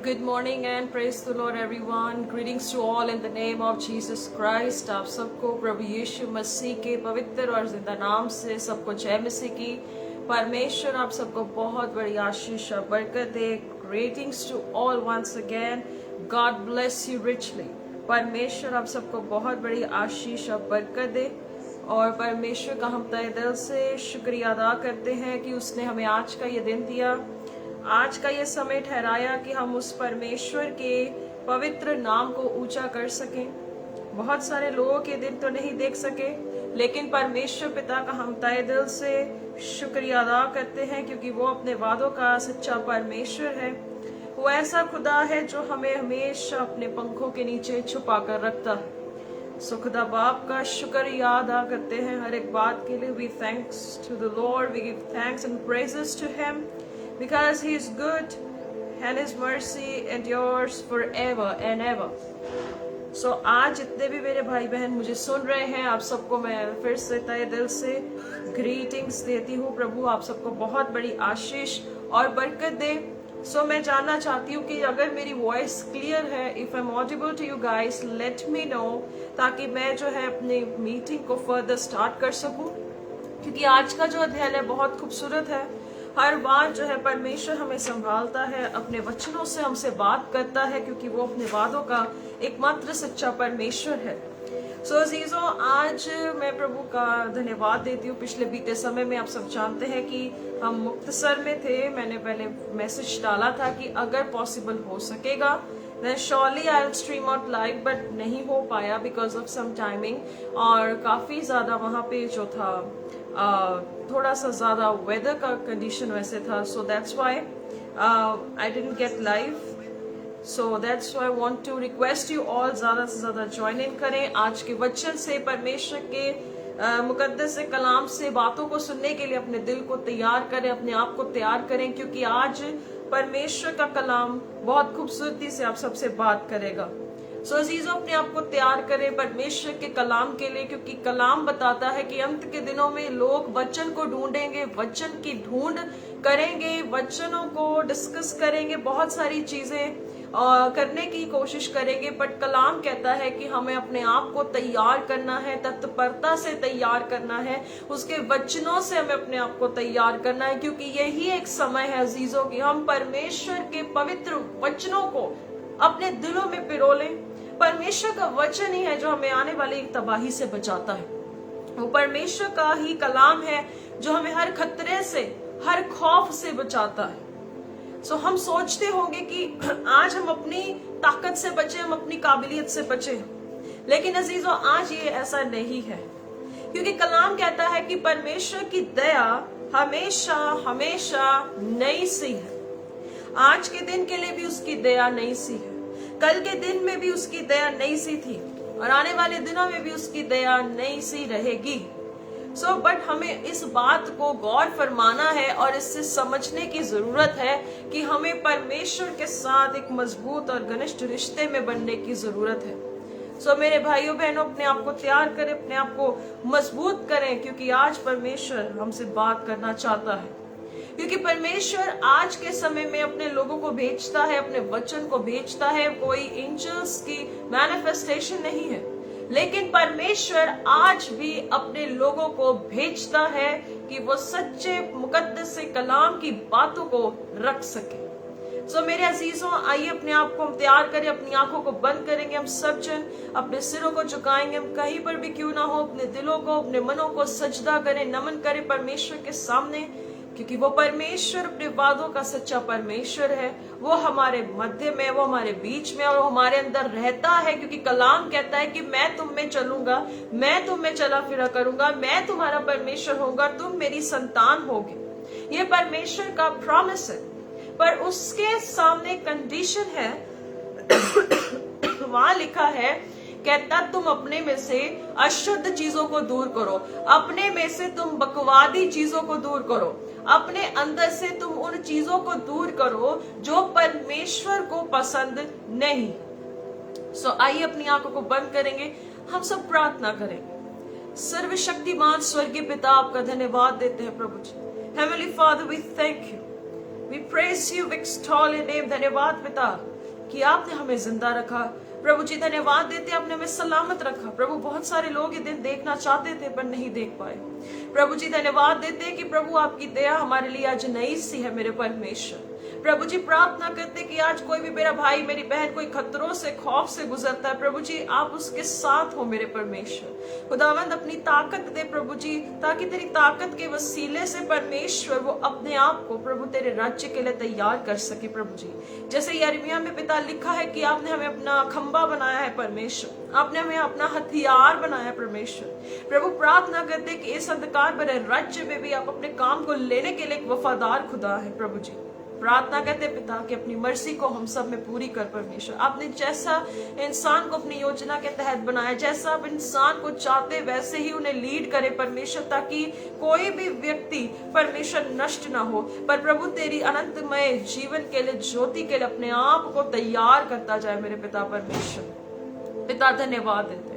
Good morning and praise the Lord everyone. Greetings to all in the name of Jesus Christ. आप सबको प्रभु यीशु मसीह के पवित्र और जिंदा नाम से सबको जय मसीह की। परमेश्वर आप सबको बहुत बड़ी आशीष और बरकत दे। Greetings to all once again. God bless you richly. परमेश्वर आप सबको बहुत बड़ी आशीष और बरकत दे और परमेश्वर का हम तहे दिल से शुक्रिया अदा करते हैं कि उसने हमें आज का ये दिन दिया, आज का ये समय ठहराया कि हम उस परमेश्वर के पवित्र नाम को ऊंचा कर सकें। बहुत सारे लोगों के दिन तो नहीं देख सके, लेकिन परमेश्वर पिता का हम तहे दिल से शुक्रिया अदा करते हैं क्योंकि वो अपने वादों का सच्चा परमेश्वर है। वो ऐसा खुदा है जो हमें हमेशा अपने पंखों के नीचे छुपा कर रखता है। सो खुदा बाप का शुक्रिया अदा करते हैं हर एक बात के लिए। We thanks to the lord, we give thanks and praises to him because he is good and his mercy endures forever and ever. So आज जितने भी मेरे भाई बहन मुझे सुन रहे हैं, आप सबको मैं फिर से तहे दिल से ग्रीटिंग्स देती हूँ। प्रभु आप सबको बहुत बड़ी आशीष और बरकत दे। सो मैं जानना चाहती हूँ कि अगर मेरी वॉइस क्लियर है, if I am audible to you guys, let me know, ताकि मैं जो है अपनी मीटिंग को फर्दर स्टार्ट कर सकूँ। क्योंकि आज का जो अध्याय है बहुत खूबसूरत है। हर बार जो है परमेश्वर हमें संभालता है, अपने वचनों से हमसे बात करता है क्योंकि वो अपने वादों का एकमात्र सच्चा परमेश्वर है। सो अजीजों, आज मैं प्रभु का धन्यवाद देती हूँ। पिछले बीते समय में आप सब जानते हैं कि हम मुक्तसर में थे। मैंने पहले मैसेज डाला था कि अगर पॉसिबल हो सकेगा then surely I'll stream out live, but नहीं हो पाया because of some timing। और काफी ज्यादा वहाँ पे जो था थोड़ा सा ज्यादा वेदर का कंडीशन वैसे था, so that's why I didn't get live. So that's why I want to request you all ज्यादा से ज्यादा ज्वाइन इन करें। आज के वचन से, परमेश्वर के मुकद्दस कलाम से बातों को सुनने के लिए अपने दिल को तैयार करें, अपने आप को तैयार करें, क्योंकि आज परमेश्वर का कलाम बहुत खूबसूरती से आप सबसे बात करेगा। सो अजीजों, अपने आप को तैयार करें परमेश्वर के कलाम के लिए, क्योंकि कलाम बताता है कि अंत के दिनों में लोग वचन को ढूंढेंगे, वचन की ढूंढ करेंगे, वचनों को डिस्कस करेंगे, बहुत सारी चीजें करने की कोशिश करेंगे। बट कलाम कहता है कि हमें अपने आप को तैयार करना है, तत्परता से तैयार करना है, उसके वचनों से हमें अपने आप को तैयार करना है, क्योंकि यही एक समय है अजीजों कि हम परमेश्वर के पवित्र वचनों को अपने दिलों में पिरो लें। परमेश्वर का वचन ही है जो हमें आने वाली तबाही से बचाता है। वो परमेश्वर का ही कलाम है जो हमें हर खतरे से, हर खौफ से बचाता है। सो हम सोचते होंगे कि आज हम अपनी ताकत से बचे, हम अपनी काबिलियत से बचे, लेकिन अजीजों आज ये ऐसा नहीं है, क्योंकि कलाम कहता है कि परमेश्वर की दया हमेशा हमेशा नई सी है। आज के दिन के लिए भी उसकी दया नई सी है, कल के दिन में भी उसकी दया नई सी थी और आने वाले दिनों में भी उसकी दया नई सी रहेगी। सो बट हमें इस बात को गौर फरमाना है और इससे समझने की जरूरत है कि हमें परमेश्वर के साथ एक मजबूत और घनिष्ठ रिश्ते में बनने की जरूरत है। सो मेरे भाइयों बहनों, अपने आप को तैयार करें, अपने आप को मजबूत करें, क्योंकि आज परमेश्वर हमसे बात करना चाहता है। क्योंकि परमेश्वर आज के समय में अपने लोगों को भेजता है, अपने वचन को भेजता है। कोई एंजल्स की मैनिफेस्टेशन नहीं है, लेकिन परमेश्वर आज भी अपने लोगों को भेजता है कि वो सच्चे मुकद्दस कलाम की बातों को रख सके। सो मेरे अजीजों, आइए अपने आप को हम तैयार करें, अपनी आंखों को बंद करेंगे, हम सब जन अपने सिरों को झुकाएंगे। हम कहीं पर भी क्यों ना हो, अपने दिलों को, अपने मनों को सजदा करें, नमन करें परमेश्वर के सामने, क्योंकि वो परमेश्वर अपने वादों का सच्चा परमेश्वर है। वो हमारे मध्य में, वो हमारे बीच में और वो हमारे अंदर रहता है, क्योंकि कलाम कहता है कि मैं तुम में चलूंगा, मैं तुम में चला फिरा करूंगा, मैं तुम्हारा परमेश्वर होगा, तुम मेरी संतान होगे। ये परमेश्वर का प्रॉमिस है, पर उसके सामने कंडीशन है। वहां लिखा है, कहता तुम अपने में से अशुद्ध चीजों को दूर करो, अपने में से तुम बकवादी चीजों को दूर करो, अपने अंदर से तुम उन चीजों को दूर करो जो परमेश्वर को पसंद नहीं। सो आइए अपनी आंखों को बंद करेंगे, हम सब प्रार्थना करेंगे। सर्वशक्तिमान स्वर्गीय पिता, आपका धन्यवाद देते हैं प्रभु जी। Heavenly father, we thank you, we praise you, we extol your name. धन्यवाद पिता कि आपने हमें जिंदा रखा। प्रभु जी धन्यवाद देते आपने हमें सलामत रखा। प्रभु बहुत सारे लोग ये दिन देखना चाहते थे पर नहीं देख पाए। प्रभु जी धन्यवाद देते हैं कि प्रभु आपकी दया हमारे लिए आज नई सी है मेरे परमेश्वर। प्रभु जी प्रार्थना करते कि आज कोई भी मेरा भाई मेरी बहन कोई खतरों से खौफ से गुजरता है, प्रभु जी आप उसके साथ हो मेरे परमेश्वर। खुदावंद अपनी ताकत दे प्रभु जी, ताकि तेरी ताकत के वसीले से परमेश्वर वो अपने आप को प्रभु तेरे राज्य के लिए तैयार कर सके। प्रभु जी जैसे यिर्मयाह में पिता लिखा है कि आपने हमें अपना खंबा बनाया है परमेश्वर, आपने हमें अपना हथियार बनाया परमेश्वर। प्रभु प्रार्थना करते कि इस अंधकार भरे राज्य में भी आप अपने काम को लेने के लिए एक वफादार खुदा है। प्रभु जी प्रार्थना करते पिता कि अपनी मर्जी को हम सब में पूरी कर परमेश्वर। आपने जैसा इंसान को अपनी योजना के तहत बनाया, जैसा आप इंसान को चाहते वैसे ही उन्हें लीड करे परमेश्वर, ताकि कोई भी व्यक्ति परमेश्वर नष्ट ना हो, पर प्रभु तेरी अनंतमय जीवन के लिए ज्योति के लिए अपने आप को तैयार करता जाए मेरे पिता परमेश्वर। पिता धन्यवाद देते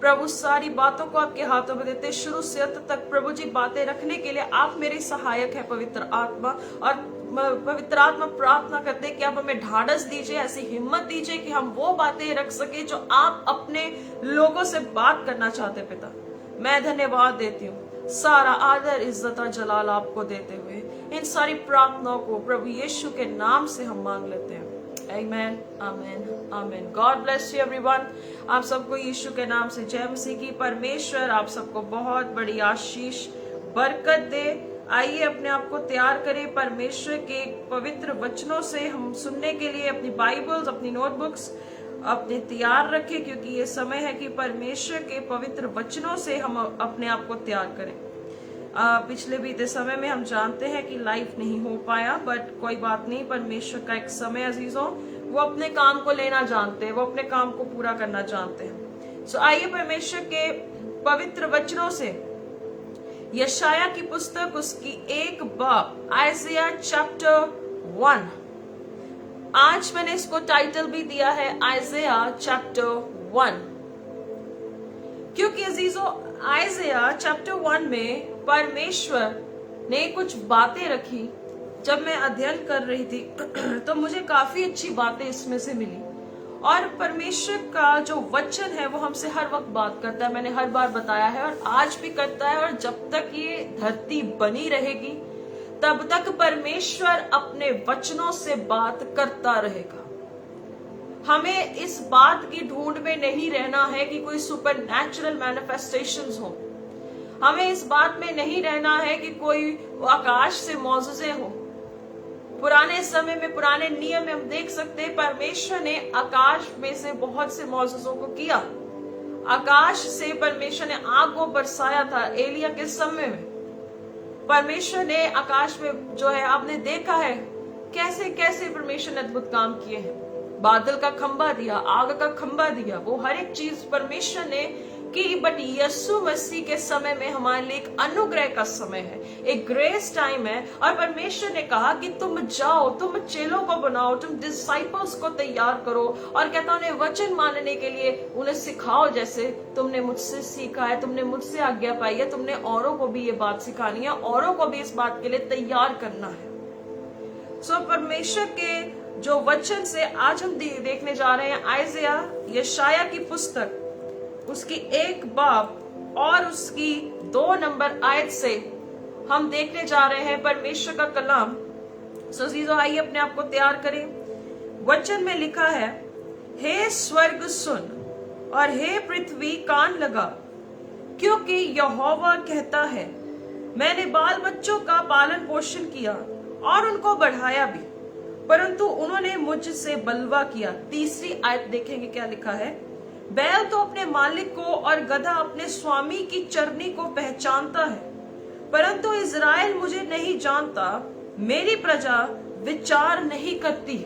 प्रभु, सारी बातों को आपके हाथों में देते शुरू से अंत तक। प्रभु जी बातें रखने के लिए आप मेरे सहायक है पवित्र आत्मा, और पवित्र आत्मा प्रार्थना करते कि आप हमें ढाढ़स दीजिए, ऐसी हिम्मत दीजिए कि हम वो बातें रख सके जो आप अपने लोगों से बात करना चाहते। पिता मैं धन्यवाद देती हूँ, सारा आदर इज्जत और जलाल आपको देते हुए इन सारी प्रार्थनाओं को प्रभु यीशु के नाम से हम मांग लेते हैं। Amen, amen, amen. God bless you everyone. आप सबको यीशु के नाम से जय मसीह की। परमेश्वर आप सबको बहुत बड़ी आशीष बरकत दे। आइए अपने आप को तैयार करें परमेश्वर के पवित्र वचनों से हम सुनने के लिए। अपनी बाइबल्स अपनी नोटबुक्स अपने तैयार रखें, क्योंकि ये समय है कि परमेश्वर के पवित्र वचनों से हम अपने आप को तैयार करें। पिछले बीते समय में हम जानते हैं कि लाइफ नहीं हो पाया, बट कोई बात नहीं, परमेश्वर का एक समय अजीजों वो अपने काम को लेना जानते हैं, वो अपने काम को पूरा करना जानते हैं। सो आइए परमेश्वर के पवित्र वचनों से यशाया की पुस्तक उसकी 1 बाब आइज़ाया चैप्टर 1, आज मैंने इसको टाइटल भी दिया है आइज़ाया चैप्टर 1, क्योंकि अजीजों आइज़ाया चैप्टर 1 में परमेश्वर ने कुछ बातें रखी। जब मैं अध्ययन कर रही थी तो मुझे काफी अच्छी बातें इसमें से मिली, और परमेश्वर का जो वचन है वो हमसे हर वक्त बात करता है। मैंने हर बार बताया है और आज भी करता है, और जब तक ये धरती बनी रहेगी तब तक परमेश्वर अपने वचनों से बात करता रहेगा। हमें इस बात की ढूंढ में नहीं रहना है कि कोई सुपरनैचुरल मैनिफेस्टेशंस हो। हमें इस बात में नहीं रहना है कि कोई आकाश से मौजूजे हो। पुराने समय में पुराने नियम में हम देख सकते हैं परमेश्वर ने आकाश में से बहुत से मौजूजों को किया। आकाश से परमेश्वर ने आग को बरसाया था एलिया के समय में। परमेश्वर ने आकाश में जो है आपने देखा है कैसे कैसे परमेश्वर ने अद्भुत काम किए हैं। बादल का खंबा दिया, आग का खंबा दिया, वो हर एक चीज परमेश्वर ने की। बट यीशु मसीह के समय में हमारे लिए एक अनुग्रह का समय है, एक ग्रेस टाइम है, और परमेश्वर ने कहा कि तुम जाओ, तुम चेलों को बनाओ, तुम डिसाइपल्स को तैयार करो, और कहता उन्हें वचन मानने के लिए उन्हें सिखाओ, जैसे तुमने मुझसे सीखा है, तुमने मुझसे आज्ञा पाई है, तुमने औरों को भी ये बात सिखानी है, औरों को भी इस बात के लिए तैयार करना है। सो परमेश्वर के जो वचन से आज हम देखने जा रहे हैं आइज़ाया यशाया की पुस्तक उसकी 1 बाब और उसकी 2 नंबर आयत से हम देखने जा रहे हैं परमेश्वर का कलाम। सो जीजो आइए अपने आप को तैयार करें। वचन में लिखा है, हे स्वर्ग सुन और हे पृथ्वी कान लगा, क्योंकि यहोवा कहता है, मैंने बाल बच्चों का पालन पोषण किया और उनको बढ़ाया भी, परंतु उन्होंने मुझसे बलवा किया। तीसरी आयत देखेंगे क्या लिखा है, बैल तो अपने मालिक को और गधा अपने स्वामी की चरनी को पहचानता है, परंतु इज़राइल मुझे नहीं जानता, मेरी प्रजा विचार नहीं करती।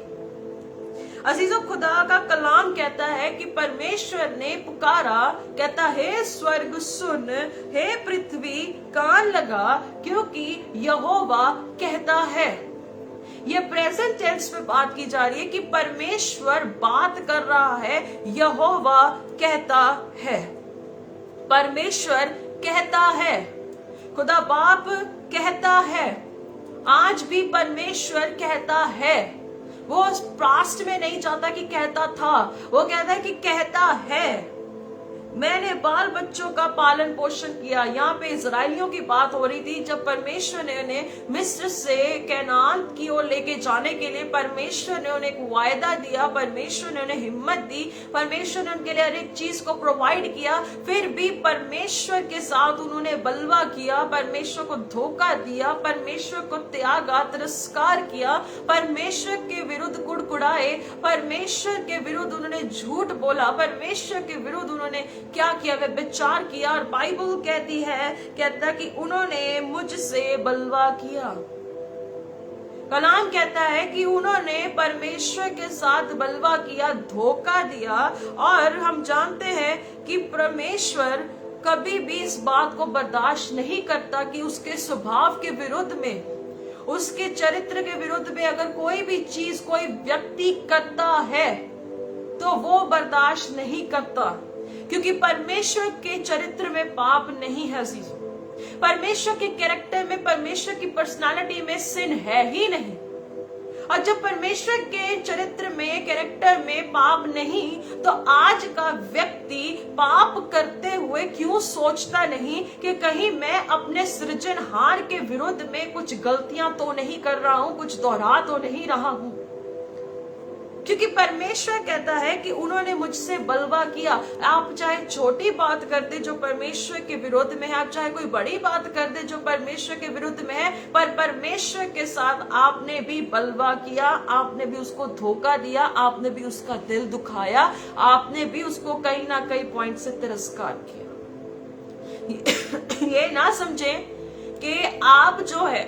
अजीजों खुदा का कलाम कहता है कि परमेश्वर ने पुकारा, कहता हे स्वर्ग सुन, हे पृथ्वी कान लगा, क्योंकि यहोवा कहता है। ये प्रेजेंट टेंस में बात की जा रही है कि परमेश्वर बात कर रहा है, यहोवा कहता है, परमेश्वर कहता है, खुदा बाप कहता है, आज भी परमेश्वर कहता है। वो पास्ट में नहीं जाता कि कहता था, वो कहता है कि कहता है। मैंने बाल बच्चों का पालन पोषण किया। यहाँ पे इजरायलियों की बात हो रही थी, जब परमेश्वर ने उन्हें मिस्र से कैनान की ओर लेके जाने के लिए परमेश्वर ने उन्हें एक वायदा दिया, परमेश्वर ने उन्हें हिम्मत दी, परमेश्वर ने उनके लिए हर एक चीज को प्रोवाइड किया, फिर भी परमेश्वर के साथ उन्होंने बलवा किया, परमेश्वर को धोखा दिया, परमेश्वर को त्यागा, तिरस्कार किया, परमेश्वर के विरुद्ध कुड़कुड़ाए, परमेश्वर के विरुद्ध उन्होंने झूठ बोला, परमेश्वर के विरुद्ध उन्होंने क्या किया, वे विचार किया। और बाइबल कहता कि उन्होंने मुझसे बलवा किया। कलाम कहता है कि उन्होंने परमेश्वर के साथ बलवा किया, धोखा दिया। और हम जानते हैं कि परमेश्वर कभी भी इस बात को बर्दाश्त नहीं करता कि उसके स्वभाव के विरुद्ध में, उसके चरित्र के विरुद्ध में अगर कोई भी चीज कोई व्यक्ति करता है तो वो बर्दाश्त नहीं करता, क्योंकि परमेश्वर के चरित्र में पाप नहीं है अजीजों। परमेश्वर के कैरेक्टर में, परमेश्वर की पर्सनालिटी में सिन है ही नहीं। और जब परमेश्वर के चरित्र में, कैरेक्टर में पाप नहीं, तो आज का व्यक्ति पाप करते हुए क्यों सोचता नहीं कि कहीं मैं अपने सृजनहार के विरुद्ध में कुछ गलतियां तो नहीं कर रहा हूं, कुछ दोहरा तो नहीं रहा हूं। क्योंकि परमेश्वर कहता है कि उन्होंने मुझसे बलवा किया। आप चाहे छोटी बात कर दे जो परमेश्वर के विरुद्ध में है, आप चाहे कोई बड़ी बात कर दे जो परमेश्वर के विरुद्ध में है, पर परमेश्वर के साथ आपने भी बलवा किया, आपने भी उसको धोखा दिया, आपने भी उसका दिल दुखाया, आपने भी उसको कहीं ना कहीं पॉइंट से तिरस्कार किया। ये ना समझे कि आप जो है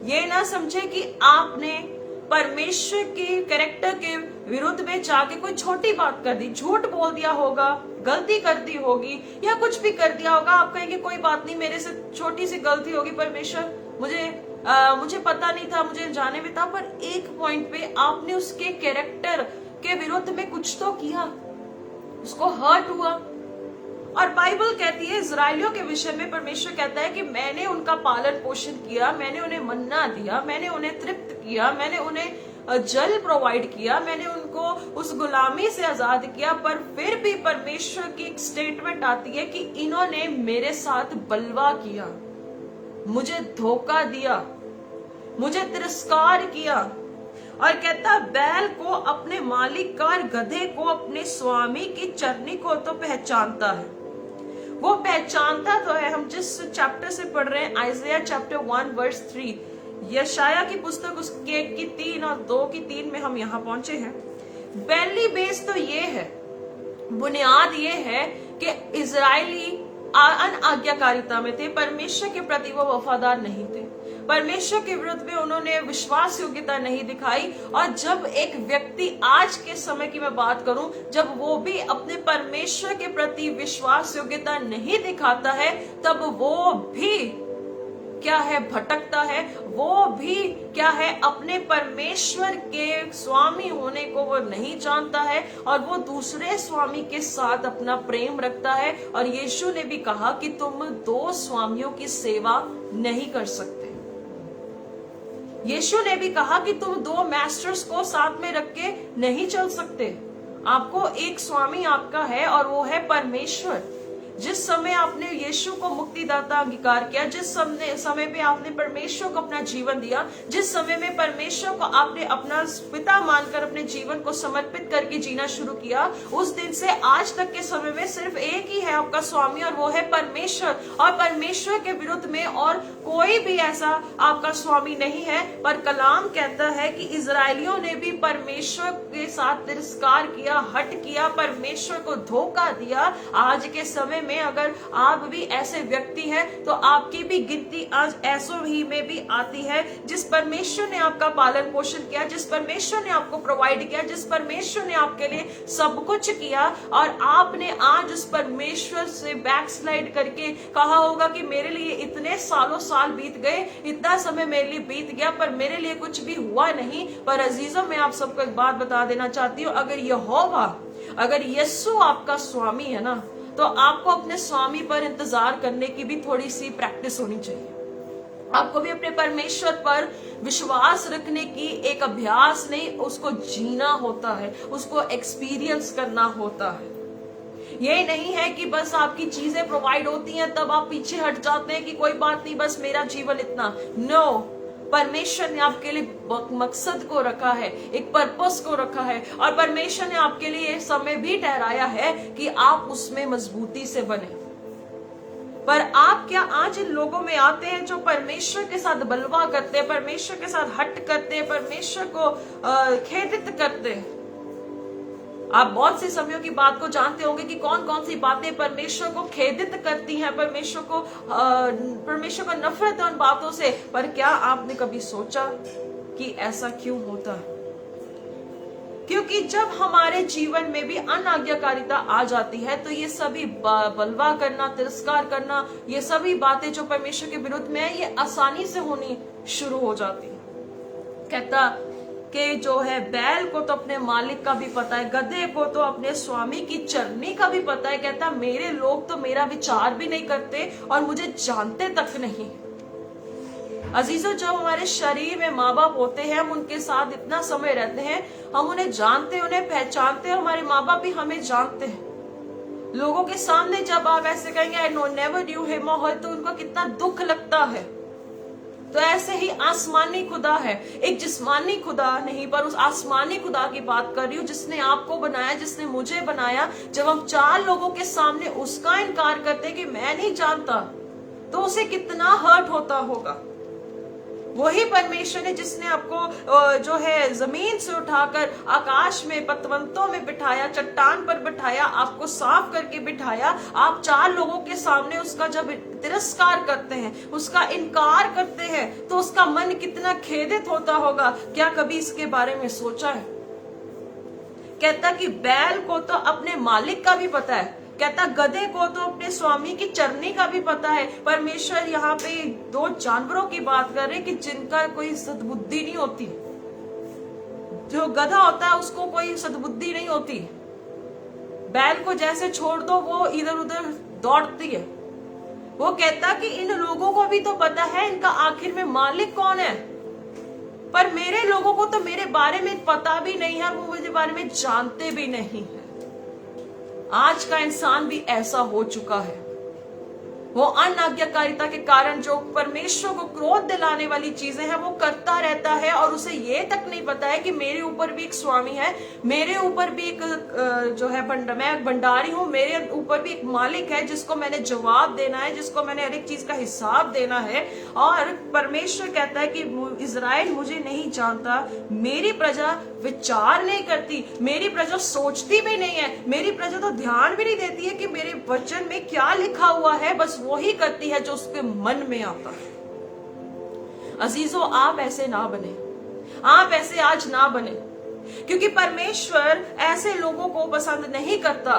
ये ना समझे कि आपने परमेश्वर के कैरेक्टर के विरुद्ध में जाके कोई छोटी बात कर दी, झूठ बोल दिया होगा, गलती कर दी होगी या कुछ भी कर दिया होगा। आप कहेंगे कोई बात नहीं, मेरे से छोटी सी गलती होगी, परमेश्वर मुझे पता नहीं था, मुझे जाने में था। पर एक पॉइंट पे आपने उसके कैरेक्टर के विरुद्ध में कुछ तो किया, उसको हर्ट हुआ। और बाइबल कहती है इजरायलियों के विषय में, परमेश्वर कहता है कि मैंने उनका पालन पोषण किया, मैंने उन्हें मन्ना दिया, मैंने उन्हें तृप्त किया, मैंने उन्हें जल प्रोवाइड किया, मैंने उनको उस गुलामी से आजाद किया। पर फिर भी परमेश्वर की एक स्टेटमेंट आती है कि इन्होंने मेरे साथ बलवा किया, मुझे धोखा दिया, मुझे तिरस्कार किया। और कहता बैल को अपने मालिक का और गधे को अपने स्वामी की चरनी को तो पहचानता है। वो पहचानता तो है। हम जिस चैप्टर से पढ़ रहे हैं, आइज़ाया चैप्टर 1 वर्स 3, यशाया की पुस्तक उसके की 3 और 2 की 3 में हम यहाँ पहुंचे हैं। पहली बेस तो ये है, बुनियाद ये है कि इजरायली अनाज्ञाकारिता में थे, परमेश्वर के प्रति वो वफादार नहीं थे, परमेश्वर के विरुद्ध में उन्होंने विश्वास योग्यता नहीं दिखाई। और जब एक व्यक्ति आज के समय की मैं बात करूं, जब वो भी अपने परमेश्वर के प्रति विश्वास योग्यता नहीं दिखाता है, तब वो भी क्या है, भटकता है, वो भी क्या है, अपने परमेश्वर के स्वामी होने को वो नहीं जानता है और वो दूसरे स्वामी के साथ अपना प्रेम रखता है। और यीशु ने भी कहा कि तुम 2 स्वामियों की सेवा नहीं कर सकते। यीशु ने भी कहा कि तुम 2 मास्टर्स को साथ में रख के नहीं चल सकते। आपको एक स्वामी आपका है और वो है परमेश्वर। जिस समय आपने यीशु को मुक्तिदाता अंगीकार किया, जिस समय पे आपने परमेश्वर को अपना जीवन दिया, जिस समय में परमेश्वर को आपने अपना पिता मानकर अपने जीवन को समर्पित करके जीना शुरू किया, उस दिन से आज तक के समय में सिर्फ एक ही है आपका स्वामी और वो है परमेश्वर। और परमेश्वर के विरुद्ध में और कोई भी ऐसा आपका स्वामी नहीं है। पर कलाम कहता है कि इजरायलियों ने भी परमेश्वर के साथ तिरस्कार किया, हट किया, परमेश्वर को धोखा दिया। आज के समय में अगर आप भी ऐसे व्यक्ति हैं तो आपकी भी गिनती आज ऐसों ही में भी आती है। जिस परमेश्वर ने आपका पालन पोषण किया, जिस परमेश्वर ने आपको प्रोवाइड किया, जिस परमेश्वर ने आपके लिए सब कुछ किया, और आपने आज उस परमेश्वर से बैकस्लाइड करके कहा होगा कि मेरे लिए इतने सालों साल बीत गए, इतना समय मेरे लिए बीत गया, पर मेरे लिए कुछ भी हुआ नहीं। पर अजीजों, मैं आप सबको एक बात बता देना चाहती हूँ, अगर यहोवा, अगर यीशु आपका स्वामी है ना, तो आपको अपने स्वामी पर इंतजार करने की भी थोड़ी सी प्रैक्टिस होनी चाहिए। आपको भी अपने परमेश्वर पर विश्वास रखने की एक अभ्यास नहीं, उसको जीना होता है, उसको एक्सपीरियंस करना होता है। ये नहीं है कि बस आपकी चीजें प्रोवाइड होती हैं तब आप पीछे हट जाते हैं कि कोई बात नहीं, बस मेरा जीवन इतना। नो, परमेश्वर ने आपके लिए मकसद को रखा है, एक पर्पस को रखा है, और परमेश्वर ने आपके लिए समय भी ठहराया है कि आप उसमें मजबूती से बने। पर आप क्या आज इन लोगों में आते हैं जो परमेश्वर के साथ बलवा करते हैं, परमेश्वर के साथ हट करते हैं, परमेश्वर को खेदित करते हैं? आप बहुत से समयों की बात को जानते होंगे कि कौन कौन सी बातें परमेश्वर को खेदित करती हैं, परमेश्वर को नफरत है उन बातों से। पर क्या आपने कभी सोचा कि ऐसा क्यों होता है? क्योंकि जब हमारे जीवन में भी अनाज्ञाकारिता आ जाती है तो ये सभी बलवा करना, तिरस्कार करना, ये सभी बातें जो परमेश्वर के विरुद्ध में है, ये आसानी से होनी शुरू हो जाती है। कहता कि जो है बैल को तो अपने मालिक का भी पता है, गधे को तो अपने स्वामी की चरनी का भी पता है। कहता मेरे लोग तो मेरा विचार भी नहीं करते और मुझे जानते तक नहीं। अजीजों, जब हमारे शरीर में माँ बाप होते हैं, हम उनके साथ इतना समय रहते हैं, हम उन्हें जानते, उन्हें पहचानते हैं, हमारे माँ बाप भी हमें जानते हैं। लोगों के सामने जब आप ऐसे कहेंगे I know never knew him और हर, तो उनको कितना दुख लगता है। तो ऐसे ही आसमानी खुदा है, एक जिस्मानी खुदा नहीं, पर उस आसमानी खुदा की बात कर रही हूँ जिसने आपको बनाया, जिसने मुझे बनाया। जब हम 4 लोगों के सामने उसका इनकार करते हैं कि मैं नहीं जानता, तो उसे कितना हर्ट होता होगा। वही परमेश्वर है जिसने आपको जो है जमीन से उठाकर आकाश में पतवंतों में बिठाया, चट्टान पर बिठाया, आपको साफ करके बिठाया। आप 4 लोगों के सामने उसका जब तिरस्कार करते हैं, उसका इनकार करते हैं, तो उसका मन कितना खेदित होता होगा। क्या कभी इसके बारे में सोचा है? कहता कि बैल को तो अपने मालिक का भी पता है, कहता गधे को तो अपने स्वामी की चरनी का भी पता है। परमेश्वर यहाँ पे 2 जानवरों की बात कर रहे हैं कि जिनका कोई सद्बुद्धि नहीं होती। जो गधा होता है उसको कोई सद्बुद्धि नहीं होती, बैल को जैसे छोड़ दो वो इधर उधर दौड़ती है। वो कहता कि इन लोगों को भी तो पता है इनका आखिर में मालिक कौन है, पर मेरे लोगों को तो मेरे बारे में पता भी नहीं है, वो मुझे बारे में जानते भी नहीं है। आज का इंसान भी ऐसा हो चुका है। वो अनाज्ञाकारिता के कारण जो परमेश्वर को क्रोध दिलाने वाली चीजें हैं वो करता रहता है, और उसे ये तक नहीं पता है कि मेरे ऊपर भी एक स्वामी है, मेरे ऊपर भी एक जो है मैं भंडारी हूँ, मेरे ऊपर भी एक मालिक है जिसको मैंने जवाब देना है, जिसको मैंने हर एक चीज का हिसाब देना है। और परमेश्वर कहता है कि इजराइल मुझे नहीं जानता, मेरी प्रजा विचार नहीं करती, मेरी प्रजा सोचती भी नहीं है, मेरी प्रजा तो ध्यान भी नहीं देती है कि मेरे वचन में क्या लिखा हुआ है, बस वही करती है जो उसके मन में आता है। अजीजों, आप ऐसे ना बने, आप ऐसे आज ना बने, क्योंकि परमेश्वर ऐसे लोगों को पसंद नहीं करता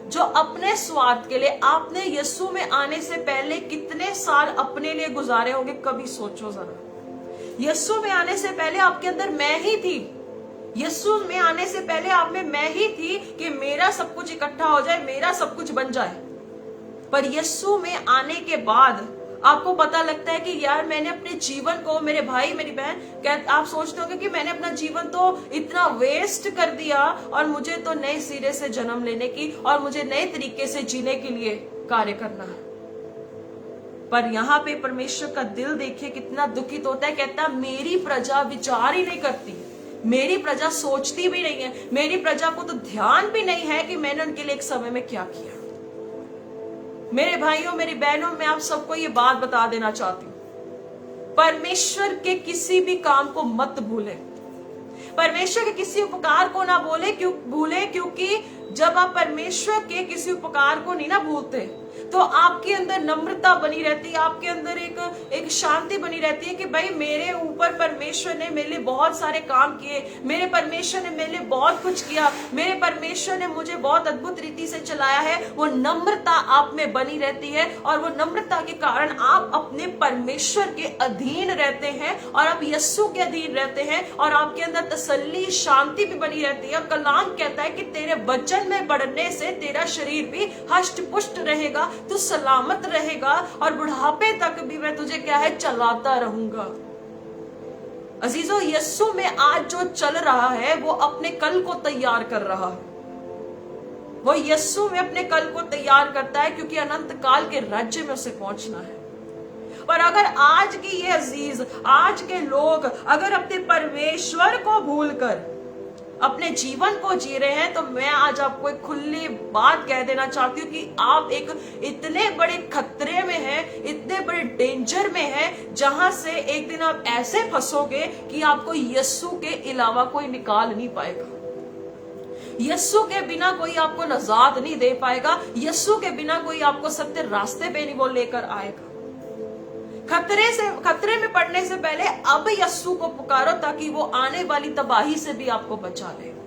जो अपने स्वार्थ के लिए। आपने यीशु में आने से पहले कितने साल अपने लिए गुजारे होंगे, कभी सोचो जरा। यीशु में आने से पहले आपके अंदर मैं ही थी, यीशु में आने से पहले आप में मैं ही थी कि मेरा सब कुछ इकट्ठा हो जाए, मेरा सब कुछ बन जाए। पर यीशु में आने के बाद आपको पता लगता है कि यार मैंने अपने जीवन को, मेरे भाई मेरी बहन, आप सोचते होंगे कि मैंने अपना जीवन तो इतना वेस्ट कर दिया और मुझे तो नए सिरे से जन्म लेने की और मुझे नए तरीके से जीने के लिए कार्य करना है। पर यहाँ पे परमेश्वर का दिल देखिए कितना दुखित होता है। कहता मेरी प्रजा विचार ही नहीं करती, मेरी प्रजा सोचती भी नहीं है, मेरी प्रजा को तो ध्यान भी नहीं है कि मैंने उनके लिए एक समय में क्या किया। मेरे भाइयों मेरी बहनों, मैं आप सबको ये बात बता देना चाहती हूँ, परमेश्वर के किसी भी काम को मत भूले, परमेश्वर के किसी उपकार को ना भूले, क्योंकि जब आप परमेश्वर के किसी उपकार को नहीं ना भूलते तो आपके अंदर नम्रता बनी रहती है, आपके अंदर एक शांति बनी रहती है कि भाई मेरे ऊपर परमेश्वर ने मेरे लिए बहुत सारे काम किए, मेरे परमेश्वर ने मेरे लिए बहुत कुछ किया, मेरे परमेश्वर ने मुझे बहुत अद्भुत रीति से चलाया है। वो नम्रता आप में बनी रहती है और वो नम्रता के कारण आप अपने परमेश्वर के अधीन रहते हैं और आप यीशु के अधीन रहते हैं और आपके अंदर तसल्ली, शांति भी बनी रहती है। कलाम कहता है कि तेरे वचन में बढ़ने से तेरा शरीर भी हष्ट पुष्ट रहेगा तू सलामत रहेगा और बुढ़ापे तक भी मैं तुझे क्या है चलाता रहूंगा। अजीजों, यीशु में आज जो चल रहा है वो अपने कल को तैयार कर रहा है। वो यीशु में अपने कल को तैयार करता है क्योंकि अनंत काल के राज्य में उसे पहुंचना है। पर अगर आज की ये अजीज, आज के लोग अगर अपने परमेश्वर को भूलकर अपने जीवन को जी रहे हैं, तो मैं आज आपको एक खुली बात कह देना चाहती हूँ कि आप एक इतने बड़े खतरे में हैं, इतने बड़े डेंजर में हैं, जहां से एक दिन आप ऐसे फंसोगे कि आपको यीशु के अलावा कोई निकाल नहीं पाएगा। यीशु के बिना कोई आपको नजात नहीं दे पाएगा। यीशु के बिना कोई आपको सत्य रास्ते पे नहीं वो लेकर आएगा। खतरे में पड़ने से पहले अब यीशु को पुकारो ताकि वो आने वाली तबाही से भी आपको बचा ले।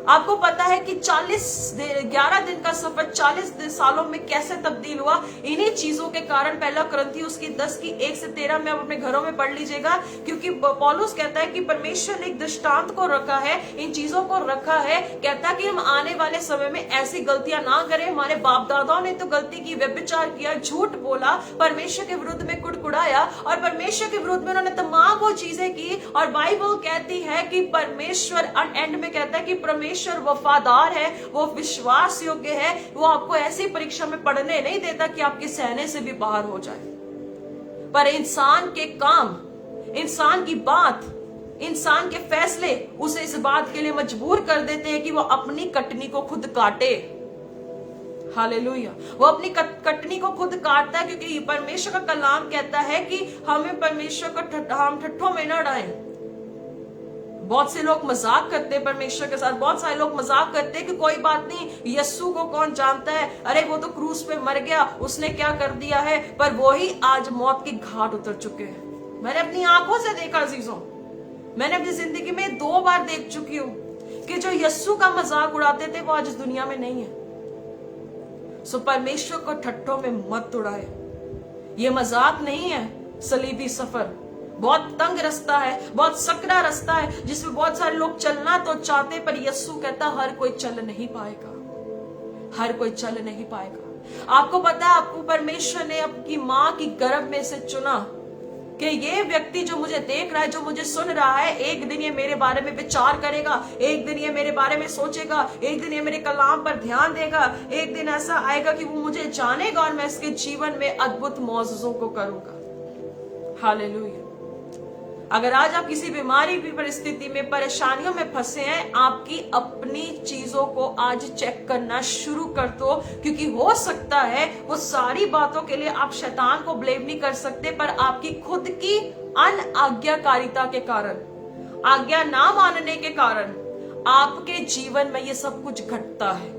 आपको पता है कि 11 दिन का सफर 40 सालों में कैसे तब्दील हुआ? इन्हीं चीजों के कारण। पहला कुरिन्थियों उसकी 10 की 1 से 13 में आप अपने घरों में पढ़ लीजिएगा, क्योंकि पौलुस कहता है कि परमेश्वर ने एक दृष्टांत को रखा है, इन चीजों को रखा है। कहता है कि हम आने वाले समय में ऐसी गलतियां ना करें। हमारे बाप दादाओं ने तो गलती की, व्यभिचार किया, झूठ बोला, परमेश्वर के विरुद्ध में कुड़कुड़ाया और परमेश्वर के विरुद्ध में उन्होंने तमाम वो चीजें की। और बाइबल कहती है कि परमेश्वर एंड में कहता है कि परमेश्वर वफादार है, वो विश्वास योग्य है, वो आपको ऐसी परीक्षा में पढ़ने नहीं देता कि आपके सहने से भी बाहर हो जाए। पर इंसान के काम, इंसान की बात, इंसान के फैसले उसे इस बात के लिए मजबूर कर देते हैं कि वो अपनी कटनी को खुद काटे। हालेलुया। वो अपनी कटनी को खुद काटता है, क्योंकि परमेश्वर का कलाम कहता है कि हमें परमेश्वर को हम ठट्ठों में न डालें। बहुत से लोग मजाक करते हैं परमेश्वर के साथ, बहुत सारे लोग मजाक करते हैं कि कोई बात नहीं, यीशु को कौन जानता है, अरे वो तो क्रूस पे मर गया, उसने क्या कर दिया है। पर वो ही आज मौत की घाट उतर चुके हैं। मैंने अपनी आंखों से देखा अजीजों, मैंने अपनी जिंदगी में 2 बार देख चुकी हूं कि जो यीशु का मजाक उड़ाते थे वो आज इस दुनिया में नहीं है। सो परमेश्वर को ठट्ठों में मत उड़ाए। ये मजाक नहीं है। सलीबी सफर बहुत तंग रास्ता है, बहुत सकरा रास्ता है, जिसमें बहुत सारे लोग चलना तो चाहते, पर यीशु कहता हर कोई चल नहीं पाएगा, हर कोई चल नहीं पाएगा। आपको पता है, आपको परमेश्वर ने आपकी मां की गर्भ में से चुना कि ये व्यक्ति जो मुझे देख रहा है, जो मुझे सुन रहा है, एक दिन ये मेरे बारे में विचार करेगा, एक दिन ये मेरे बारे में सोचेगा, एक दिन ये मेरे कलाम पर ध्यान देगा, एक दिन ऐसा आएगा कि वो मुझे जानेगा और मैं इसके जीवन में अद्भुत मौजूजों को करूंगा। हालेलुया। अगर आज आप किसी बीमारी की परिस्थिति में, परेशानियों में फंसे हैं, आपकी अपनी चीजों को आज चेक करना शुरू कर दो, क्योंकि हो सकता है वो सारी बातों के लिए आप शैतान को ब्लेम नहीं कर सकते, पर आपकी खुद की अनाज्ञाकारिता के कारण, आज्ञा ना मानने के कारण आपके जीवन में ये सब कुछ घटता है।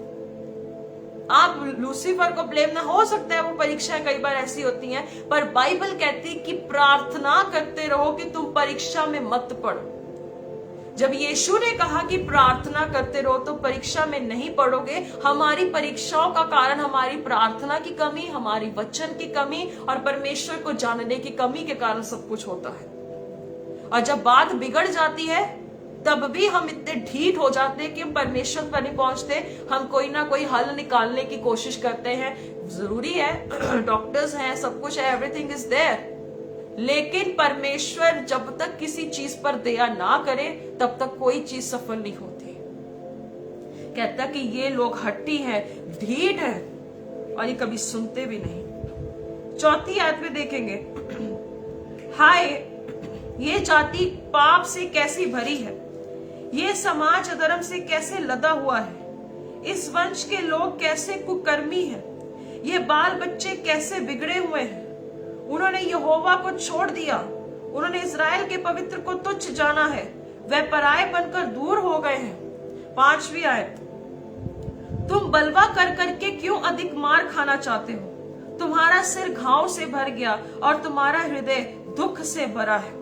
आप लूसीफर को ब्लेम ना, हो सकता है वो परीक्षाएं कई बार ऐसी होती हैं, पर बाइबल कहती कि प्रार्थना करते रहो कि तुम परीक्षा में मत पड़ो। जब यीशु ने कहा कि प्रार्थना करते रहो तो परीक्षा में नहीं पड़ोगे, हमारी परीक्षाओं का कारण हमारी प्रार्थना की कमी, हमारी वचन की कमी और परमेश्वर को जानने की कमी के कारण सब कुछ होता है। और जब बात बिगड़ जाती है तब भी हम इतने ढीठ हो जाते हैं कि हम परमेश्वर पर नहीं पहुंचते। हम कोई ना कोई हल निकालने की कोशिश करते हैं। जरूरी है, डॉक्टर्स हैं, सब कुछ है, एवरीथिंग इज देयर, लेकिन परमेश्वर जब तक किसी चीज पर दया ना करे तब तक कोई चीज सफल नहीं होती। कहता कि ये लोग हट्टी हैं, ढीठ हैं और ये कभी सुनते भी नहीं। 4 आयत में देखेंगे, हाय ये जाति पाप से कैसी भरी है, ये समाज अधर्म से कैसे लदा हुआ है, इस वंश के लोग कैसे कुकर्मी हैं, ये बाल बच्चे कैसे बिगड़े हुए हैं। उन्होंने यहोवा को छोड़ दिया, उन्होंने इस्राएल के पवित्र को तुच्छ जाना है, वे पराये बनकर दूर हो गए हैं। 5वीं आयत, तुम बलवा कर करके क्यों अधिक मार खाना चाहते हो, तुम्हारा सिर घाव से भर गया और तुम्हारा हृदय दुख से भरा है।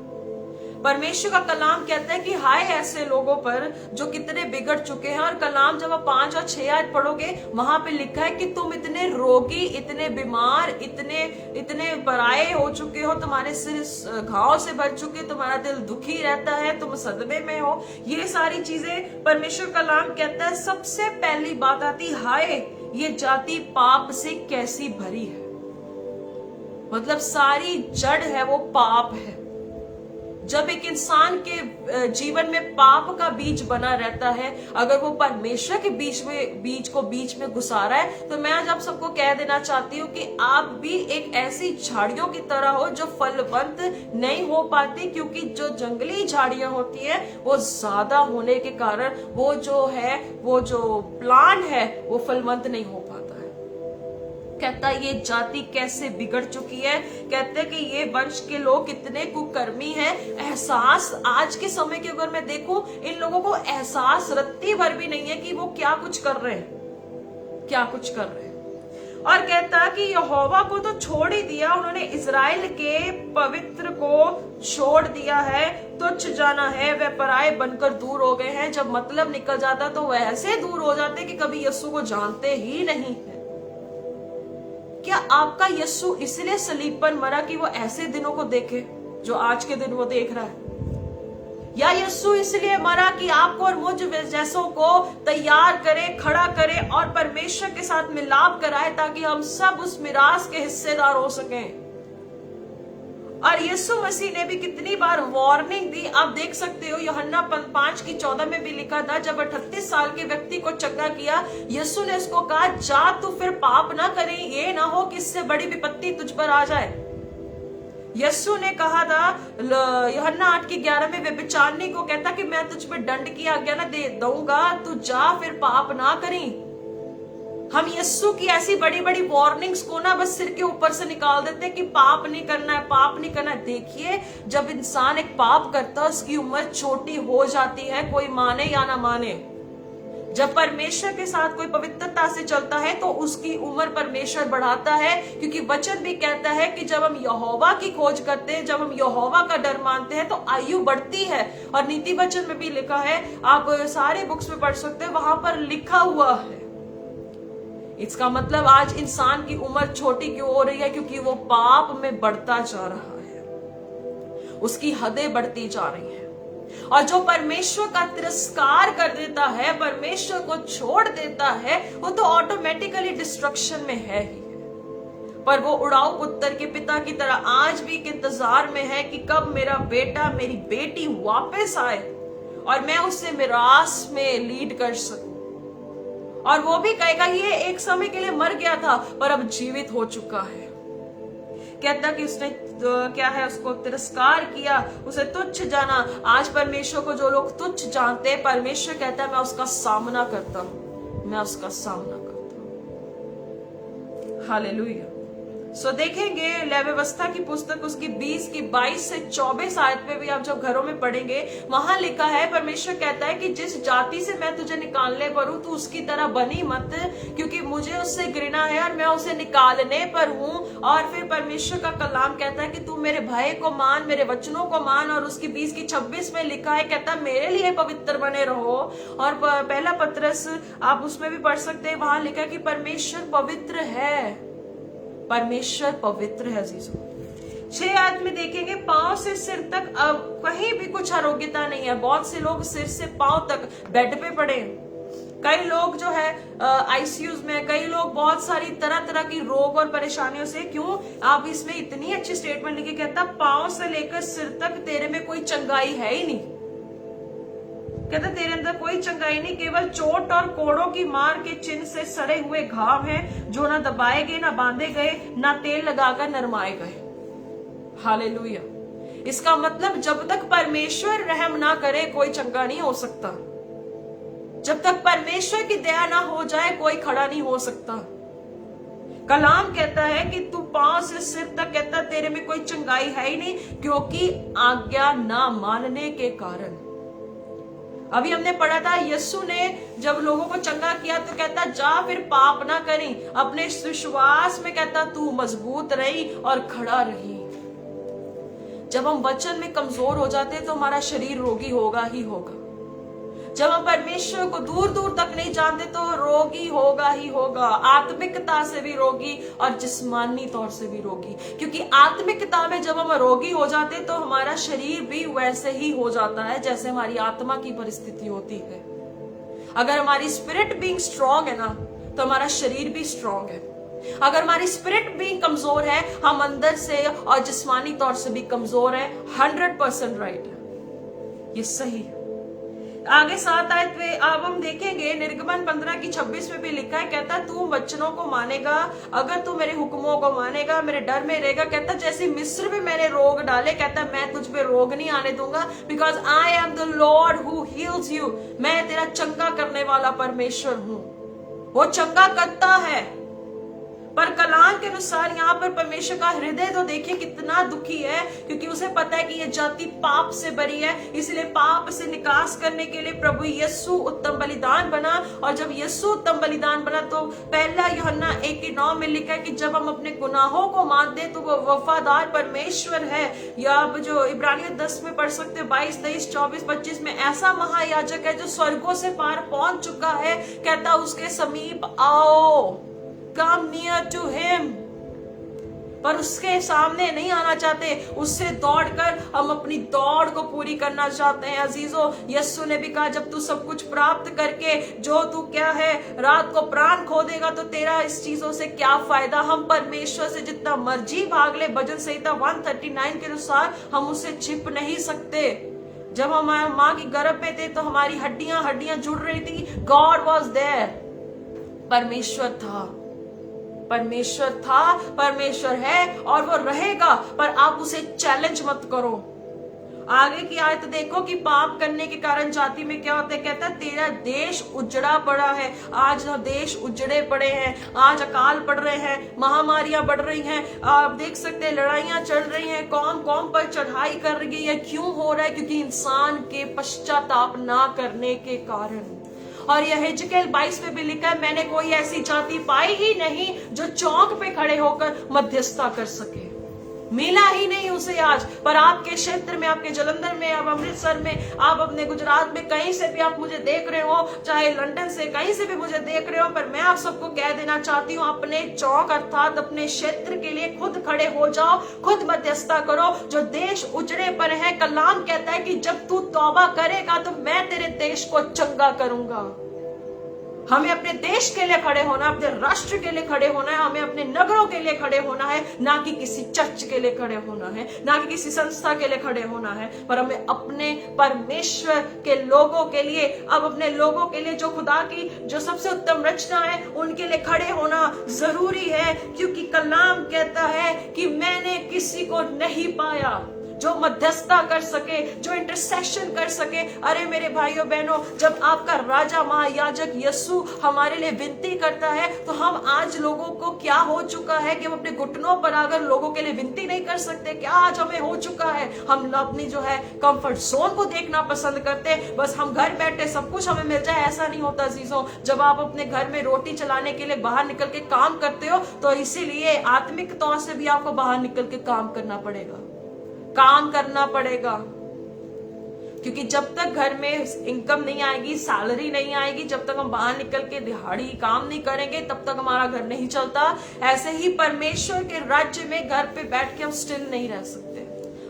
परमेश्वर का कलाम कहता है कि हाय ऐसे लोगों पर जो कितने बिगड़ चुके हैं। और कलाम जब आप 5 और 6 आयत पढ़ोगे, वहां पे लिखा है कि तुम इतने रोगी, इतने बीमार, इतने पराये हो चुके हो, तुम्हारे सिर घाव से भर चुके, तुम्हारा दिल दुखी रहता है, तुम सदमे में हो। ये सारी चीजें परमेश्वर कलाम कहता है। सबसे पहली बात आती, हाय ये जाति पाप से कैसी भरी है। मतलब सारी जड़ है वो पाप है। जब एक इंसान के जीवन में पाप का बीज बना रहता है, अगर वो परमेश्वर के बीच में घुसा रहा है, तो मैं आज आप सबको कह देना चाहती हूँ कि आप भी एक ऐसी झाड़ियों की तरह हो जो फलवंत नहीं हो पाती, क्योंकि जो जंगली झाड़ियां होती है वो ज्यादा होने के कारण वो जो प्लांट है वो फलवंत नहीं हो पाता। कहता ये जाति कैसे बिगड़ चुकी है। कहते कि ये वंश के लोग कितने कुकर्मी हैं। एहसास आज के समय के अगर मैं देखूं, इन लोगों को एहसास रत्ती भर भी नहीं है कि वो क्या कुछ कर रहे हैं, क्या कुछ कर रहे हैं। और कहता कि यहोवा को तो छोड़ ही दिया, उन्होंने इजराइल के पवित्र को छोड़ दिया है। तुच्छ जाना है, वे पराये बनकर दूर हो गए हैं। जब मतलब निकल जाता तो वह ऐसे दूर हो जाते कि कभी यीशु को जानते ही नहीं है। क्या आपका यीशु इसलिए सलीब पर मरा कि वो ऐसे दिनों को देखे जो आज के दिन वो देख रहा है? या यीशु इसलिए मरा कि आपको और मुझ जैसों को तैयार करे, खड़ा करे और परमेश्वर के साथ मिलाप कराए, ताकि हम सब उस मिरास के हिस्सेदार हो सकें। और यीशु मसीह ने भी कितनी बार वार्निंग दी, आप देख सकते हो। यूहन्ना 5:14 में भी लिखा था, जब 38 साल के व्यक्ति को चंगा किया, यीशु ने उसको कहा, जा तू फिर पाप ना करे, ये ना हो कि इससे बड़ी विपत्ति तुझ पर आ जाए। यीशु ने कहा था यूहन्ना 8:11 में व्यभिचारिणी को कहता कि मैं तुझ पर दंड की आज्ञा ना दे दूंगा, तू जा फिर पाप ना करी। हम यीशु की ऐसी बड़ी बड़ी वार्निंग्स को ना बस सिर के ऊपर से निकाल देते हैं कि पाप नहीं करना है, पाप नहीं करना है। देखिए, जब इंसान एक पाप करता है उसकी उम्र छोटी हो जाती है, कोई माने या ना माने। जब परमेश्वर के साथ कोई पवित्रता से चलता है तो उसकी उम्र परमेश्वर बढ़ाता है, क्योंकि वचन भी कहता है कि जब हम यहोवा की खोज करते हैं, जब हम यहोवा का डर मानते हैं तो आयु बढ़ती है। और नीति वचन में भी लिखा है, आप सारे बुक्स में पढ़ सकते हैं, वहां पर लिखा हुआ है। इसका मतलब आज इंसान की उम्र छोटी क्यों हो रही है? क्योंकि वो पाप में बढ़ता जा रहा है, उसकी हदें बढ़ती जा रही हैं। और जो परमेश्वर का तिरस्कार कर देता है, परमेश्वर को छोड़ देता है, वो तो ऑटोमेटिकली डिस्ट्रक्शन में है ही है। पर वो उड़ाऊ पुत्र के पिता की तरह आज भी के इंतजार में है कि कब मेरा बेटा, मेरी बेटी वापस आए और मैं उसे मिरास में लीड कर सकूं। और वो भी कहेगा ये एक समय के लिए मर गया था पर अब जीवित हो चुका है। कहता कि उसने क्या है, उसको तिरस्कार किया, उसे तुच्छ जाना। आज परमेश्वर को जो लोग तुच्छ जानते हैं, परमेश्वर कहता है मैं उसका सामना करता हूं, मैं उसका सामना करता हूं। हालेलुया। सो देखेंगे व्यवस्था की पुस्तक उसकी 20 की 22 से 24 आयत में भी आप जब घरों में पढ़ेंगे, वहां लिखा है, परमेश्वर कहता है कि जिस जाति से मैं तुझे निकालने पर हूं, तू उसकी तरह बनी मत, क्योंकि मुझे उससे घृणा है और मैं उसे निकालने पर हूं। और फिर परमेश्वर का कलाम कहता है कि तू मेरे भय को मान, मेरे वचनों को मान। और उसकी 20 की 26 में लिखा है, कहता मेरे लिए पवित्र बने रहो। और पहला पत्रस आप उसमें भी पढ़ सकते हैं, वहां लिखा है कि परमेश्वर पवित्र है, परमेश्वर पवित्र है। अजीजों 6 आयत में देखेंगे, पांव से सिर तक अब कहीं भी कुछ आरोग्यता नहीं है। बहुत से लोग सिर से पांव तक बेड पे पड़े, कई लोग जो है आईसीयूज में, कई लोग बहुत सारी तरह तरह की रोग और परेशानियों से। क्यों? आप इसमें इतनी अच्छी स्टेटमेंट लिखी, कहता पांव से लेकर सिर तक तेरे में कोई चंगाई है ही नहीं। कहता तेरे अंदर कोई चंगाई नहीं, केवल चोट और कोड़ों की मार के चिन्ह से सड़े हुए घाव हैं, जो ना दबाए गए, ना बांधे गए, ना तेल लगाकर नरमाए गए। हालेलुया। इसका मतलब जब तक परमेश्वर रहम ना करे कोई चंगा नहीं हो सकता। जब तक परमेश्वर की दया ना हो जाए कोई खड़ा नहीं हो सकता। कलाम कहता है कि तू पांव से सिर तक, कहता तेरे में कोई चंगाई है ही नहीं, क्योंकि आज्ञा ना मानने के कारण। अभी हमने पढ़ा था, यीशु ने जब लोगों को चंगा किया तो कहता जा फिर पाप ना करी, अपने विश्वास में कहता तू मजबूत रही और खड़ा रही। जब हम वचन में कमजोर हो जाते हैं तो हमारा शरीर रोगी होगा ही होगा। जब हम परमेश्वर को दूर दूर तक नहीं जानते तो रोगी होगा ही होगा, आत्मिकता से भी रोगी और जिस्मानी तौर से भी रोगी। क्योंकि आत्मिकता में जब हम रोगी हो जाते तो हमारा शरीर भी वैसे ही हो जाता है जैसे हमारी आत्मा की परिस्थिति होती है। अगर हमारी स्पिरिट बीइंग स्ट्रांग है ना, तो हमारा शरीर भी स्ट्रांग है। अगर हमारी स्पिरिट भी कमजोर है, हम अंदर से और जिस्मानी तौर से भी कमजोर है। 100% राइट है, ये सही है। आगे 7 आयत पे अब हम देखेंगे, निर्गमन 15:26 में भी लिखा है, कहता तू वचनों को मानेगा, अगर तू मेरे हुक्मों को मानेगा, मेरे डर में रहेगा। कहता जैसे मिस्र में मैंने रोग डाले, कहता मैं तुझ पे रोग नहीं आने दूंगा, because I am the Lord who heels you. मैं तेरा चंगा करने वाला परमेश्वर हूं। वो चंगा करता है। पर कलाम के अनुसार यहाँ पर परमेश्वर का हृदय तो देखिए कितना दुखी है, क्योंकि उसे पता है कि यह जाति पाप से भरी है। इसलिए पाप से निकास करने के लिए प्रभु यीशु उत्तम बलिदान बना। और जब यीशु उत्तम बलिदान बना तो पहला यूहन्ना 1:9 में लिखा है कि जब हम अपने गुनाहों को मानते हैं तो वो वफादार परमेश्वर है। या अब जो इब्रानियों 10 में पढ़ सकते 22, 23, 24, 25 में, ऐसा महायाजक है जो स्वर्गों से पार पहुंच चुका है। कहता उसके समीप आओ, Come near to him। पर उसके सामने नहीं आना चाहते, उससे दौड़कर हम अपनी दौड़ को पूरी करना चाहते हैं। अजीजों, यीशु ने भी कहा जब तू सब कुछ प्राप्त करके जो तू क्या है रात को प्राण खो देगा तो तेरा इस चीजों से क्या फायदा। हम परमेश्वर से जितना मर्जी भाग ले, भजन संहिता 139 के अनुसार हम उससे छिप नहीं सकते। जब हम माँ की गर्भ में थे तो हमारी हड्डियां जुड़ रही थी। गॉड वॉज देयर, परमेश्वर था, परमेश्वर है और वो रहेगा। पर आप उसे चैलेंज मत करो। आगे की आयत देखो कि पाप करने के कारण जाति में क्या होता है। कहता है तेरा देश उजड़ा पड़ा है। आज देश उजड़े पड़े हैं, आज अकाल पड़ रहे हैं, महामारियां बढ़ रही हैं। आप देख सकते हैं लड़ाइयां चल रही हैं, कौम पर चढ़ाई कर रही है। क्यों हो रहा है? क्योंकि इंसान के पश्चाताप ना करने के कारण। और यह हिजकेल 22 में भी लिखा है, मैंने कोई ऐसी जाति पाई ही नहीं जो चौक पे खड़े होकर मध्यस्थता कर सके। मिला ही नहीं उसे आज। पर आपके क्षेत्र में, आपके जलंधर में, आप अमृतसर में, आप अपने गुजरात में, कहीं से भी आप मुझे देख रहे हो, चाहे लंदन से कहीं से भी मुझे देख रहे हो, पर मैं आप सबको कह देना चाहती हूँ, अपने चौक अर्थात अपने क्षेत्र के लिए खुद खड़े हो जाओ, खुद मध्यस्थता करो। जो देश उजड़े पर है, कलाम कहता है कि जब तू तौबा करेगा तो मैं तेरे देश को चंगा करूंगा। हमें अपने देश के लिए खड़े होना, अपने राष्ट्र के लिए खड़े होना है, हमें अपने नगरों के लिए खड़े होना है, ना कि किसी चर्च के लिए खड़े होना है, ना कि किसी संस्था के लिए खड़े होना है, पर हमें अपने परमेश्वर के लोगों के लिए, अब अपने लोगों के लिए जो खुदा की जो सबसे उत्तम रचना है उनके लिए खड़े होना जरूरी है। क्योंकि कलाम कहता है कि मैंने किसी को नहीं पाया जो मध्यस्थता कर सके, जो इंटरसेशन कर सके। अरे मेरे भाइयों बहनों, जब आपका राजा महायाजक यीशु हमारे लिए विनती करता है तो हम आज लोगों को क्या हो चुका है कि हम अपने घुटनों पर आकर लोगों के लिए विनती नहीं कर सकते। क्या आज हमें हो चुका है? हम अपनी जो है कंफर्ट जोन को देखना पसंद करते, बस हम घर बैठे सब कुछ हमें मिल जाए। ऐसा नहीं होता अजीजों। जब आप अपने घर में रोटी चलाने के लिए बाहर निकल के काम करते हो तो इसीलिए आत्मिक तौर से भी आपको बाहर निकल के काम करना पड़ेगा, क्योंकि जब तक घर में इनकम नहीं आएगी, सैलरी नहीं आएगी, जब तक हम बाहर निकल के दिहाड़ी काम नहीं करेंगे, तब तक हमारा घर नहीं चलता। ऐसे ही परमेश्वर के राज्य में घर पे बैठ के हम स्टिल नहीं रह सकते।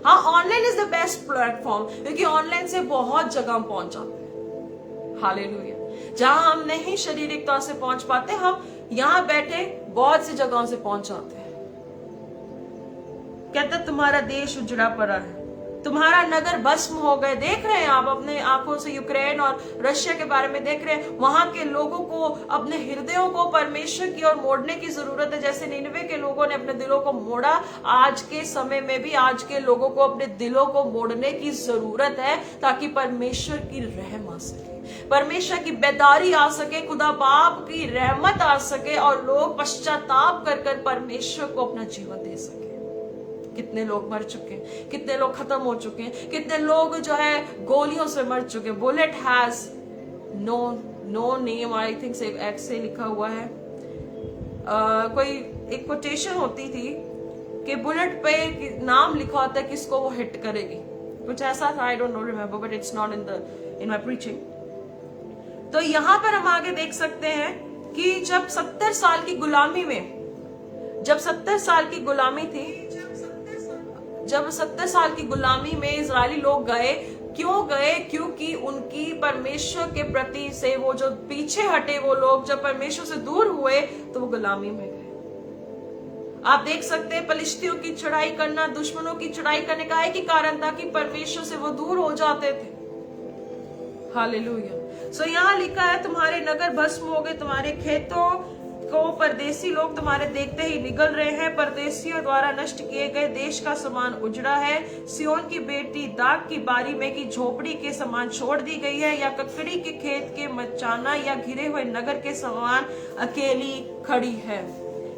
हाँ, online is the best platform, क्योंकि ऑनलाइन से बहुत जगह हम पहुंच जाते हैं। हालेलुया। जहां हम नहीं शारीरिक तौर से पहुंच पाते, हम यहां बैठे बहुत सी जगहों से पहुंच जाते हैं। कहता तुम्हारा देश उजड़ा पड़ा है, तुम्हारा नगर भस्म हो गए। देख रहे हैं आप अपने आंखों से यूक्रेन और रशिया के बारे में देख रहे हैं। वहां के लोगों को अपने हृदयों को परमेश्वर की ओर मोड़ने की जरूरत है। जैसे निनवे के लोगों ने अपने दिलों को मोड़ा, आज के समय में भी आज के लोगों को अपने दिलों को मोड़ने की जरूरत है, ताकि परमेश्वर की रहम आ सके, परमेश्वर की बेदारी आ सके, खुदा बाप की रहमत आ सके और लोग पश्चाताप कर कर परमेश्वर को अपना जीवन दे सके। कितने लोग मर चुके हैं, कितने लोग खत्म हो चुके हैं, कितने लोग जो है गोलियों से मर चुके हैं। Bullet has no name, I think से ऐसे लिखा हुआ है। कोई एक कोटेशन होती थी कि बुलेट पे नाम लिखा होता है किसको वो हिट करेगी, कुछ ऐसा था। I don't know remember, but it's not in my preaching. तो यहां पर हम आगे देख सकते हैं कि जब 70 साल की गुलामी में, जब 70 साल की गुलामी थी, जब 70 साल की गुलामी में इजरायली लोग गए क्यों गए? क्योंकि उनकी परमेश्वर के प्रति से वो जो पीछे हटे, वो लोग जब परमेश्वर से दूर हुए तो वो गुलामी में गए। आप देख सकते हैं फलिश्तियों की चढ़ाई करना, दुश्मनों की चढ़ाई करने का एक ही कारण था कि परमेश्वर से वो दूर हो जाते थे। हालेलुया। सो यहाँ लिखा है, तुम्हारे नगर भस्म हो गए, तुम्हारे खेतों को परदेसी लोग तुम्हारे देखते ही निगल रहे हैं। परदेसियों द्वारा नष्ट किए गए देश का समान उजड़ा है। सियोन की बेटी दाग की बारी में की झोपड़ी के समान छोड़ दी गई है, या ककड़ी के खेत के मचाना या घिरे हुए नगर के समान अकेली खड़ी है।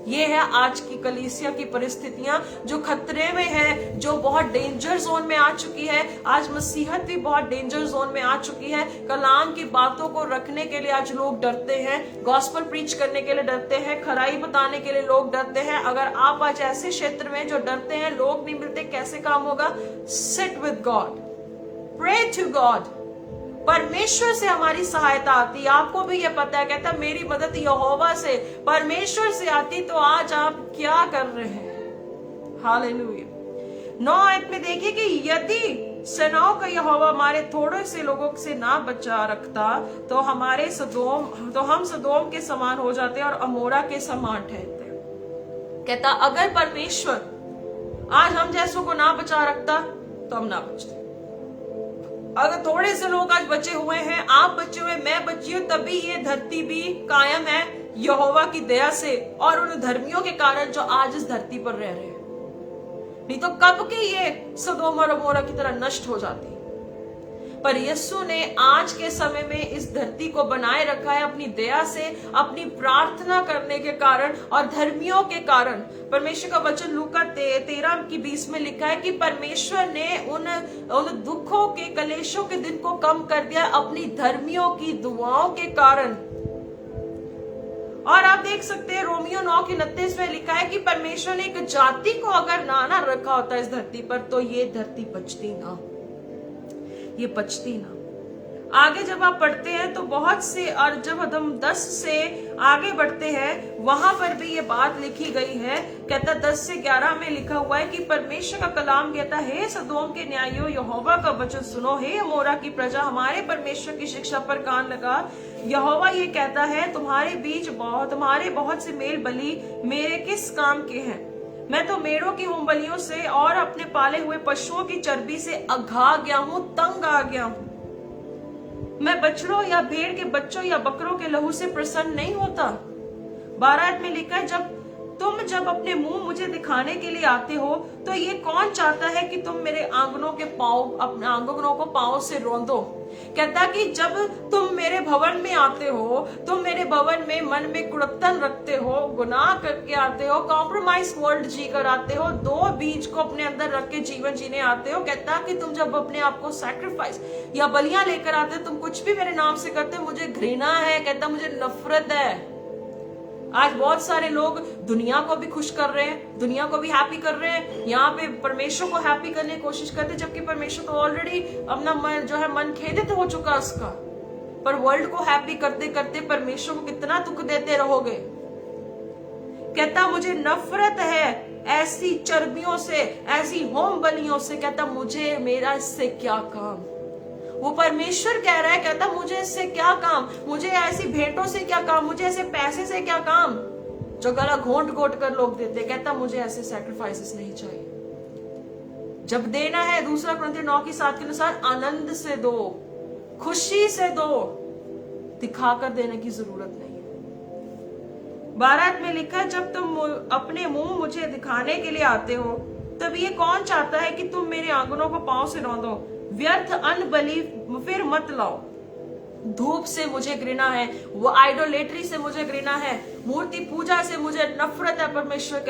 ये है आज की कलीसिया की परिस्थितियां जो खतरे में है, जो बहुत डेंजर जोन में आ चुकी है। आज मसीहत भी बहुत डेंजर जोन में आ चुकी है। कलाम की बातों को रखने के लिए आज लोग डरते हैं, गॉस्पेल प्रीच करने के लिए डरते हैं, खराई बताने के लिए लोग डरते हैं। अगर आप आज ऐसे क्षेत्र में जो डरते हैं, लोग नहीं मिलते, कैसे काम होगा? Sit with God, pray to God. परमेश्वर से हमारी सहायता आती है। आपको भी ये पता है, कहता मेरी मदद यहोवा से, परमेश्वर से आती। तो आज आप क्या कर रहे हैं? हालेलुया। 9 आयत में देखिए कि यदि सेनाओं का यहोवा हमारे थोड़े से लोगों से ना बचा रखता तो हम सदोम के समान हो जाते और अमोरा के समान ठहरते। कहता अगर परमेश्वर आज हम जैसों को ना बचा रखता तो हम ना बचते। अगर थोड़े से लोग आज बचे हुए हैं, आप बचे हुए, मैं बची हूं, तभी ये धरती भी कायम है यहोवा की दया से और उन धर्मियों के कारण जो आज इस धरती पर रह रहे हैं। नहीं तो कब के ये सदोम और अमोरा की तरह नष्ट हो जाती। पर यीशु ने आज के समय में इस धरती को बनाए रखा है अपनी दया से, अपनी प्रार्थना करने के कारण और धर्मियों के कारण। परमेश्वर का वचन लूका 13:20 में लिखा है कि परमेश्वर ने उन दुखों के, कलेशों के दिन को कम कर दिया अपनी धर्मियों की दुआओं के कारण। और आप देख सकते हैं रोमियो 9:29 में लिखा है कि परमेश्वर ने एक जाति को अगर ना रखा होता इस धरती पर तो ये धरती बचती ना, ये बचती ना। आगे जब आप पढ़ते हैं तो बहुत से, और जब हम 10 से आगे बढ़ते हैं वहां पर भी ये बात लिखी गई है। कहता 10 से 11 में लिखा हुआ है कि परमेश्वर का कलाम कहता है, हे सदोम के न्यायियों यहोवा का वचन सुनो, हे अमोरा की प्रजा हमारे परमेश्वर की शिक्षा पर कान लगा। यहोवा ये कहता है, तुम्हारे बहुत से मेल बलि मेरे किस काम के हैं? मैं तो मेढ़ों की होमबलियों से और अपने पाले हुए पशुओं की चर्बी से अघा गया हूं, तंग आ गया हूं। मैं बछड़ों या भेड़ के बच्चों या बकरों के लहू से प्रसन्न नहीं होता। 12 में लिखा है, जब अपने मुंह मुझे दिखाने के लिए आते हो तो ये कौन चाहता है कि तुम मेरे आंगनों को पांव से रौंदो। कहता कि जब तुम मेरे भवन में आते हो, तुम मेरे भवन में मन में कुड़तन रखते हो, गुनाह करके आते हो, कॉम्प्रोमाइज वर्ल्ड जी कर आते हो, 2 बीज को अपने अंदर रख के जीवन जीने आते हो। कहता कि तुम जब अपने आप को सैक्रिफाइस या बलियां लेकर आते हो, तुम कुछ भी मेरे नाम से करते हो, मुझे घृणा है, कहता मुझे नफरत है। आज बहुत सारे लोग दुनिया को भी खुश कर रहे हैं, दुनिया को भी हैप्पी कर रहे हैं, यहाँ पे परमेश्वर को हैप्पी करने की कोशिश करते हैं, जबकि परमेश्वर तो ऑलरेडी अपना मन खेदित हो चुका उसका। पर वर्ल्ड को हैप्पी करते करते परमेश्वर को कितना दुख देते रहोगे। कहता मुझे नफरत है ऐसी चर्बियों से, ऐसी होम बलियों से। कहता मुझे, मेरा इससे क्या काम। वो परमेश्वर कह रहा है, कहता मुझे इससे क्या काम, मुझे ऐसी भेंटों से क्या काम, मुझे ऐसे पैसे से क्या काम जो गला घोंट कर लोग देते। कहता मुझे ऐसे सैक्रिफाइसेस नहीं चाहिए। जब देना है 2 कुरिन्थियों 9:7 के अनुसार आनंद से दो, खुशी से दो, दिखाकर देने की जरूरत नहीं है। 12 में लिखा, जब तुम अपने मुंह मुझे दिखाने के लिए आते हो तब ये कौन चाहता है कि तुम मेरे आंगनों को पांव से रौंदो। व्यर्थ अन्न बलि फिर मत लाओ। धूप से मुझे घृणा है, वो आइडोलेट्री से मुझे घृणा है, मूर्ति पूजा से मुझे नफरत है। परमेश्वर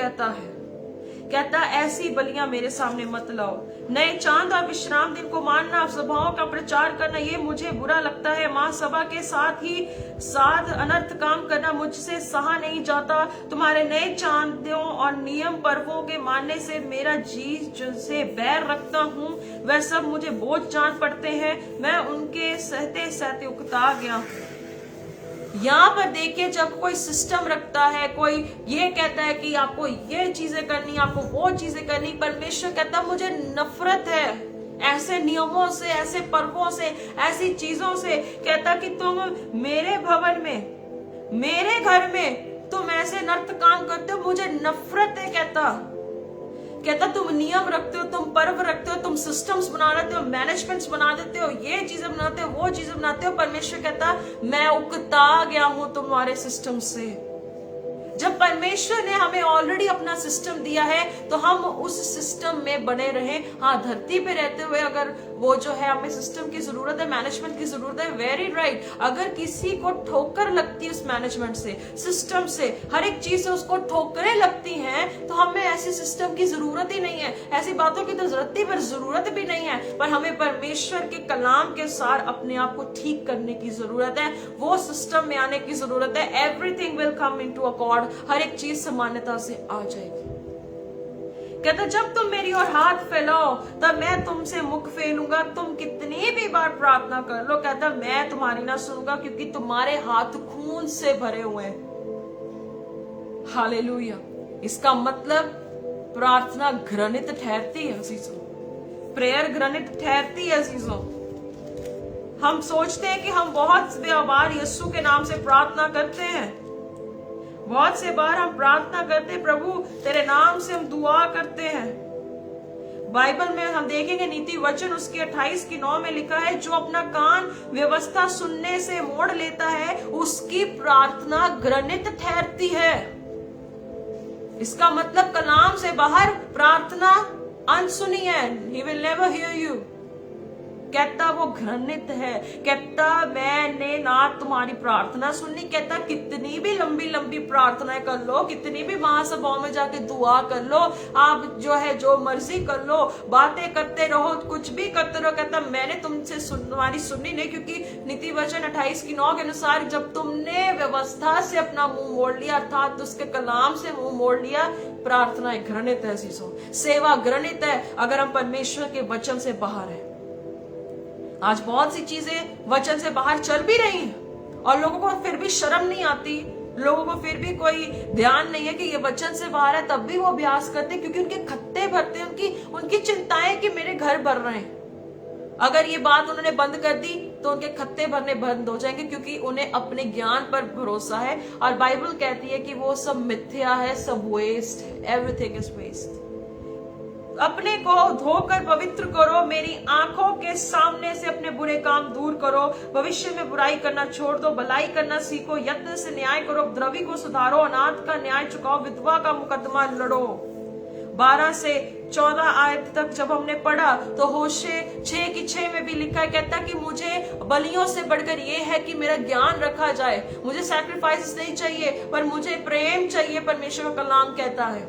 कहता ऐसी बलियां मेरे सामने मत लाओ। नए चांद और विश्राम दिन को मानना, सभाओं का प्रचार करना, ये मुझे बुरा लगता है। महासभा के साथ अनर्थ काम करना मुझसे सहा नहीं जाता। तुम्हारे नए चांदों और नियम पर्वों के मानने से मेरा जी से बैर रखता हूँ। वह सब मुझे बोझ जान पड़ते हैं, मैं उनके सहते सहते उकता गया। यहाँ पर देखिए, जब कोई सिस्टम रखता है, कोई ये कहता है कि आपको ये चीजें करनी, आपको वो चीजें करनी, परमेश्वर कहता मुझे नफरत है ऐसे नियमों से, ऐसे पर्वों से, ऐसी चीजों से। कहता कि तुम मेरे भवन में, मेरे घर में तुम ऐसे नर्त काम करते हो, मुझे नफरत है। कहता तुम नियम रखते हो, तुम पर्व रखते हो, तुम सिस्टम्स बना लेते हो, मैनेजमेंट्स बना देते हो, ये चीजें बनाते हो, वो चीजें बनाते हो। परमेश्वर कहता मैं उकता गया हूं तुम्हारे सिस्टम से। जब परमेश्वर ने हमें ऑलरेडी अपना सिस्टम दिया है तो हम उस सिस्टम में बने रहें। हाँ, धरती पे रहते हुए अगर वो जो है हमें सिस्टम की जरूरत है, मैनेजमेंट की जरूरत है, वेरी राइट। अगर किसी को ठोकर लगती है उस मैनेजमेंट से, सिस्टम से, हर एक चीज से उसको ठोकरें लगती हैं, तो हमें ऐसी सिस्टम की जरूरत ही नहीं है, ऐसी बातों की तो जरूरत भी नहीं है। पर हमें परमेश्वर के कलाम के साथ अपने आप को ठीक करने की जरूरत है, वो सिस्टम में आने की जरूरत है। Everything will come into accord, हर एक चीज समानता से आ जाएगी। कहता जब तुम मेरी ओर हाथ फैलाओ तब मैं तुमसे मुख फेरूंगा। तुम कितनी भी बार प्रार्थना कर लो, कहता मैं तुम्हारी ना सुनूंगा, क्योंकि तुम्हारे हाथ खून से भरे हुए हैं। हालेलुया। इसका मतलब प्रार्थना घृणित ठहरती है अजीजों, प्रेयर घृणित ठहरती है अजीजों। हम सोचते हैं कि हम बहुत बार यीशु के नाम से प्रार्थना करते हैं, बहुत से बार हम प्रार्थना करते हैं, प्रभु तेरे नाम से हम दुआ करते हैं। बाइबल में हम देखेंगे नीति वचन उसकी 28:9 में लिखा है, जो अपना कान व्यवस्था सुनने से मोड़ लेता है उसकी प्रार्थना घृणित ठहरती है। इसका मतलब कलाम से बाहर प्रार्थना अनसुनी है, he will never hear you। कहता वो घृणित है। कहता मैंने ना तुम्हारी प्रार्थना सुननी। कहता कितनी भी लंबी लंबी प्रार्थनाएं कर लो, कितनी भी महासभाओं में जाके दुआ कर लो, आप जो है जो मर्जी कर लो, बातें करते रहो, कुछ भी करते रहो, कहता मैंने तुमसे तुम्हारी सुननी नहीं। क्योंकि नीति वचन 28:9 के अनुसार जब तुमने व्यवस्था से अपना मुंह मोड़ लिया, अर्थात उसके कलाम से मुंह मोड़ लिया, प्रार्थनाएं घृणित है चीजों, सेवा घृणित है अगर हम परमेश्वर के वचन से बाहर है। आज बहुत सी चीजें वचन से बाहर चल भी रही हैं और लोगों को फिर भी शर्म नहीं आती, लोगों को फिर भी कोई ध्यान नहीं है कि ये वचन से बाहर है, तब भी वो अभ्यास करते हैं, क्योंकि उनके खत्ते भरते हैं, उनकी चिंताएं कि मेरे घर भर रहे हैं। अगर ये बात उन्होंने बंद कर दी तो उनके खत्ते भरने बंद हो जाएंगे, क्योंकि उन्हें अपने ज्ञान पर भरोसा है। और बाइबल कहती है कि वो सब मिथ्या है, सब वेस्ट है, एवरीथिंग इज वेस्ट। अपने को धोकर पवित्र करो, मेरी आंखों के सामने से अपने बुरे काम दूर करो। भविष्य में बुराई करना छोड़ दो, भलाई करना सीखो, यत्न से न्याय करो, द्रवी को सुधारो, अनाथ का न्याय चुकाओ, विधवा का मुकदमा लड़ो। 12 से 14 आयत तक जब हमने पढ़ा तो होशे 6:6 में भी लिखा है, कहता कि मुझे बलियों से बढ़कर ये है कि मेरा ज्ञान रखा जाए। मुझे सैक्रिफाइसेस नहीं चाहिए, पर मुझे प्रेम चाहिए। परमेश्वर का कलाम कहता है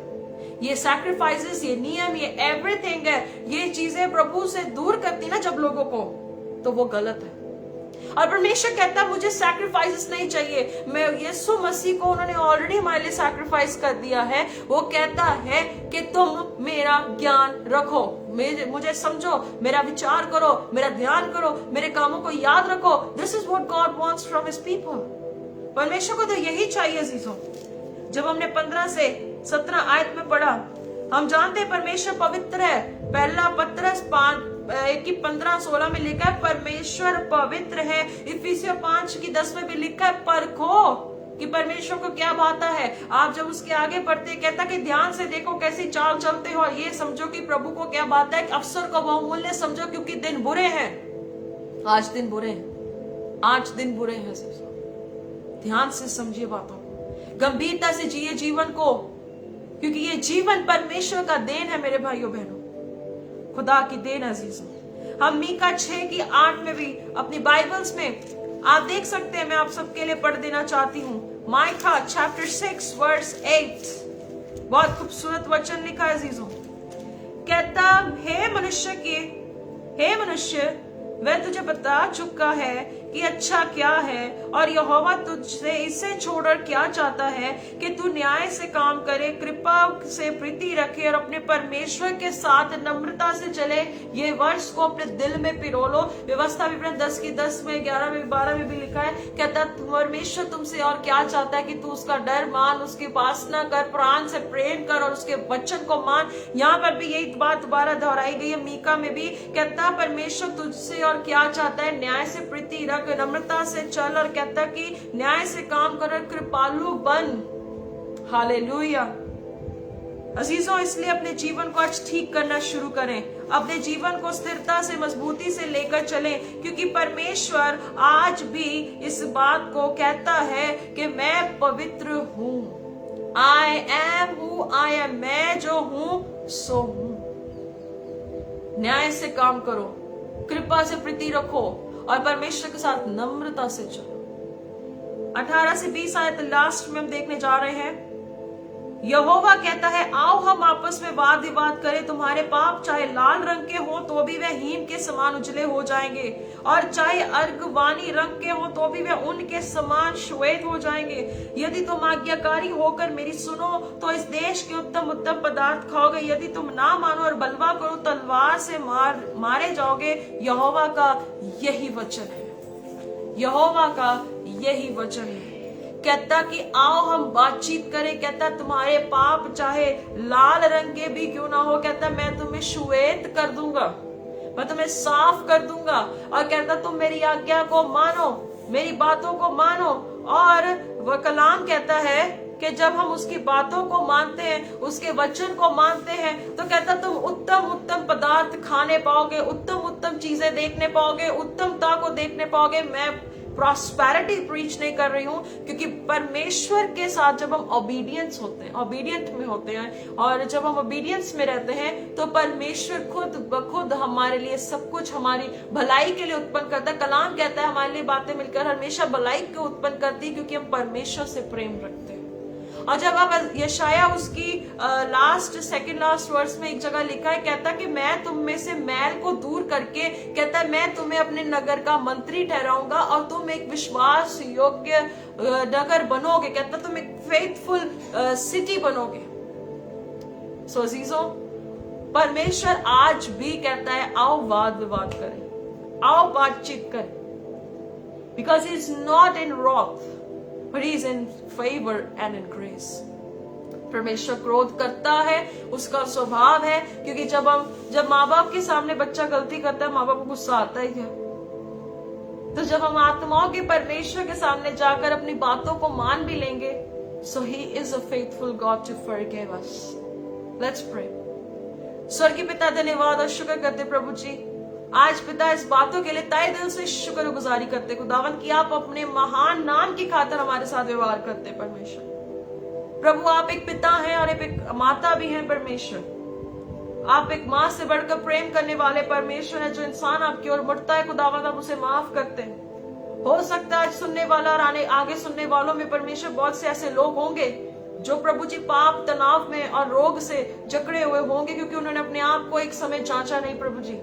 ये सैक्रिफाइसेस, ये नियम, ये एवरीथिंग है, ये चीजें प्रभु से दूर करती ना जब लोगों को, तो वो गलत है। और परमेश्वर कहता है मुझे सैक्रिफाइसेस नहीं चाहिए। मैं यीशु मसीह को उन्होंने ऑलरेडी हमारे लिए सैक्रिफाइस कर दिया है। वो कहता है कि तुम मेरा ज्ञान रखो, मुझे समझो, मेरा विचार करो, मेरा ध्यान करो, मेरे कामों को याद रखो। This is what God wants from his people. परमेश्वर को तो यही चाहिए चीजों। जब हमने 15 से 17 आयत में पढ़ा, हम जानते हैं परमेश्वर पवित्र है। पहला पत्रस 5:15-16 में लिखा है परमेश्वर पवित्र है। इफिसियों 5:10 में भी लिखा है परखो कि परमेश्वर को क्या भाता है। आप जब उसके आगे पढ़ते कहता कि ध्यान से देखो कैसी चाल चलते हो, और ये समझो कि प्रभु को क्या भाता है। अवसर को बहुमूल्य समझो, क्योंकि दिन बुरे हैं। आज दिन बुरे हैं, आज दिन बुरे हैं। ध्यान से समझिए बातों को, गंभीरता से जिए जीवन को, क्योंकि ये जीवन परमेश्वर का देन है मेरे भाइयों बहनों, खुदा की देन अजीजों। हम मीका 6:8 में भी अपनी बाइबल्स में आप देख सकते हैं, मैं आप सबके लिए पढ़ देना चाहती हूँ। माइका चैप्टर 6:8, बहुत खूबसूरत वचन लिखा है अजीजों। कहता हे मनुष्य वह तुझे बता चुका है कि अच्छा क्या है, और यहोवा तुझसे इसे छोड़कर क्या चाहता है कि तू न्याय से काम करे, कृपा से प्रीति रखे और अपने परमेश्वर के साथ नम्रता से चले। ये वर्ष को अपने दिल में पिरो लो। व्यवस्था विवरण 10 में 11 में 12 में भी लिखा है, कहता परमेश्वर तुमसे और क्या चाहता है कि तू उसका डर मान, उसकी उपासना कर, प्राण से प्रेम कर और उसके वचन को मान। यहाँ पर भी यही बात दोबारा दोहराई गई है। मीका में भी कहता परमेश्वर तुझसे और क्या चाहता है, न्याय से प्रीति रख, नम्रता से चल, और कहता कि न्याय से काम कर, कृपालु बन। हालेलुया। अजीजों, इसलिए अपने जीवन को आज ठीक करना शुरू करें, अपने जीवन को स्थिरता से मजबूती से लेकर चलें, क्योंकि परमेश्वर आज भी इस बात को कहता है कि मैं पवित्र हूं। I am who I am, मैं जो हूं सो हूं। न्याय से काम करो, कृपा से प्रीति रखो और परमेश्वर के साथ नम्रता से चलो। 18 से 20 आयत लास्ट में हम देखने जा रहे हैं। यहोवा कहता है, आओ हम आपस में वाद विवाद करें। तुम्हारे पाप चाहे लाल रंग के हो तो भी वह हीम के समान उजले हो जाएंगे, और चाहे अर्गवानी रंग के हो तो भी वह ऊन के समान श्वेत हो जाएंगे। यदि तुम आज्ञाकारी होकर मेरी सुनो तो इस देश के उत्तम उत्तम पदार्थ खाओगे। यदि तुम ना मानो और बलवा करो, तलवार से मारे जाओगे। यहोवा का यही वचन है, यहोवा का यही वचन है। कहता कि आओ हम बातचीत करें। कहता तुम्हारे पाप चाहे लाल रंग के भी क्यों ना हो, कहता मैं तुम्हें श्वेत कर दूंगा, मैं तुम्हें साफ कर दूंगा। और कहता तुम मेरी आज्ञा को मानो, मेरी बातों को मानो। और वह कलाम कहता है कि जब हम उसकी बातों को मानते हैं, उसके वचन को मानते हैं, तो कहता तुम उत्तम उत्तम पदार्थ खाने पाओगे, उत्तम उत्तम चीजें देखने पाओगे, उत्तमता को देखने पाओगे। मैं प्रॉस्पेरिटी प्रीच नहीं कर रही हूं, क्योंकि परमेश्वर के साथ जब हम ओबीडियंस होते हैं, ओबीडियंट में होते हैं, और जब हम ओबीडियंस में रहते हैं तो परमेश्वर खुद ब खुद हमारे लिए सब कुछ हमारी भलाई के लिए उत्पन्न करता है। कलाम कहता है हमारे लिए बातें मिलकर हमेशा भलाई को उत्पन्न करती है, क्योंकि हम परमेश्वर से प्रेम रखते हैं। और जब अब यशाया उसकी सेकंड लास्ट वर्स में एक जगह लिखा है, कहता कि मैं तुम में से मैल को दूर करके, कहता है मैं तुम्हें अपने नगर का मंत्री ठहराऊंगा और तुम एक विश्वास योग्य नगर बनोगे। कहता तुम एक फेथफुल सिटी बनोगे। सो अजीजों, परमेश्वर आज भी कहता है आओ वाद विवाद करें, आओ बातचीत करें, because he is not in wrath but he is in favor and in grace. परमेश्वर क्रोध करता है, उसका स्वभाव है, क्योंकि जब माँ बाप के सामने बच्चा गलती करता है, माँ बाप को गुस्सा आता ही है। तो जब हम आत्माओं के परमेश्वर के सामने जाकर अपनी बातों को मान भी लेंगे, so he is a faithful God to forgive us. Let's pray. स्वर्गीय पिता, धन्यवाद और शुक्र करते प्रभु जी, आज पिता इस बातों के लिए तहे दिल से शुक्रगुजारी करते खुदावन कि आप अपने महान नाम की खातिर हमारे साथ व्यवहार करते। परमेश्वर प्रभु, आप एक पिता हैं और एक माता भी हैं। परमेश्वर, आप एक माँ से बढ़कर प्रेम करने वाले परमेश्वर है। जो इंसान आपकी ओर मुड़ता है खुदावन, आप उसे माफ करते हैं। हो सकता है आज सुनने वाला और आगे सुनने वालों में परमेश्वर बहुत से ऐसे लोग होंगे जो प्रभु जी पाप, तनाव में और रोग से जकड़े हुए होंगे, क्योंकि उन्होंने अपने आप को एक समय जांचा नहीं। प्रभु जी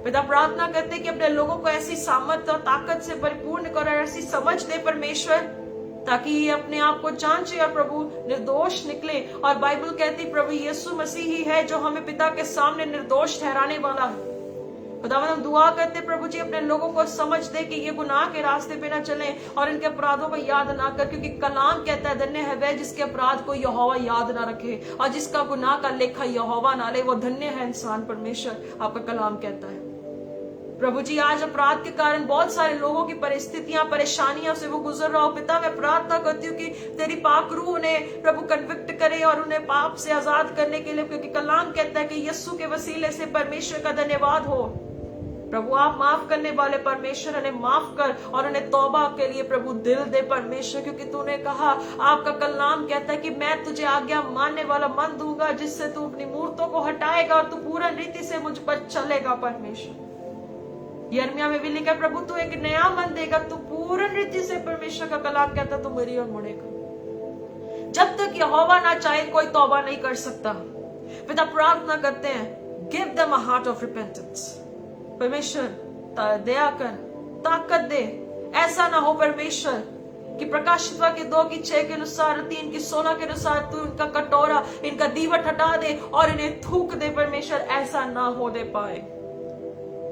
पिता, प्रार्थना करते कि अपने लोगों को ऐसी सामर्थ्य और ताकत से परिपूर्ण करो, ऐसी समझ दे परमेश्वर, ताकि ये अपने आप को जांचे और प्रभु निर्दोष निकले। और बाइबल कहती प्रभु यीशु मसीह ही है जो हमें पिता के सामने निर्दोष ठहराने वाला है। खुदावंद, हम दुआ करते प्रभु जी अपने लोगों को समझ दे कि ये गुनाह के रास्ते पे ना चलें और इनके अपराधों को याद ना कर, क्योंकि कलाम कहता है धन्य है वह जिसके अपराध को यहोवा याद ना रखे और जिसका गुनाह का लेखा यहोवा ना ले, वो धन्य है इंसान। परमेश्वर आपका कलाम कहता है प्रभु जी, आज अपराध के कारण बहुत सारे लोगों की परिस्थितियां, परेशानियों से वो गुजर रहा हो। पिता, मैं प्रार्थना करती हूँ कि तेरी पाक रूह उन्हें प्रभु कन्विक्ट करे और उन्हें पाप से आजाद करने के लिए, क्योंकि कलाम कहता है कि यीशु के वसीले से परमेश्वर का धन्यवाद हो। प्रभु, आप माफ करने वाले परमेश्वर, उन्हें माफ कर और उन्हें तौबा के लिए प्रभु दिल दे परमेश्वर, क्योंकि तूने कहा, आपका कलाम कहता है कि मैं तुझे आज्ञा मानने वाला मन दूंगा जिससे तू अपनी मूर्तों को हटाएगा और तू पूर्ण रीति से मुझ पर चलेगा। परमेश्वर, यिर्मयाह में भी लिखा प्रभु तू एक नया मन देगा, तू पूर्ण रीति से, परमेश्वर का कलाम कहता तू मेरी ओर मुड़ेगा। जब तक यहोवा ना चाहे कोई तौबा नहीं कर सकता। पिता, प्रार्थना करते हैं give them a heart of repentance परमेश्वर, दया कर, ताकत दे। ऐसा ना हो परमेश्वर कि प्रकाशित वाक्य 2:6 के अनुसार, 3 की 16 के अनुसार तू इनका कटोरा, इनका दीवट हटा दे और इन्हें थूक दे। परमेश्वर ऐसा ना हो दे पाए,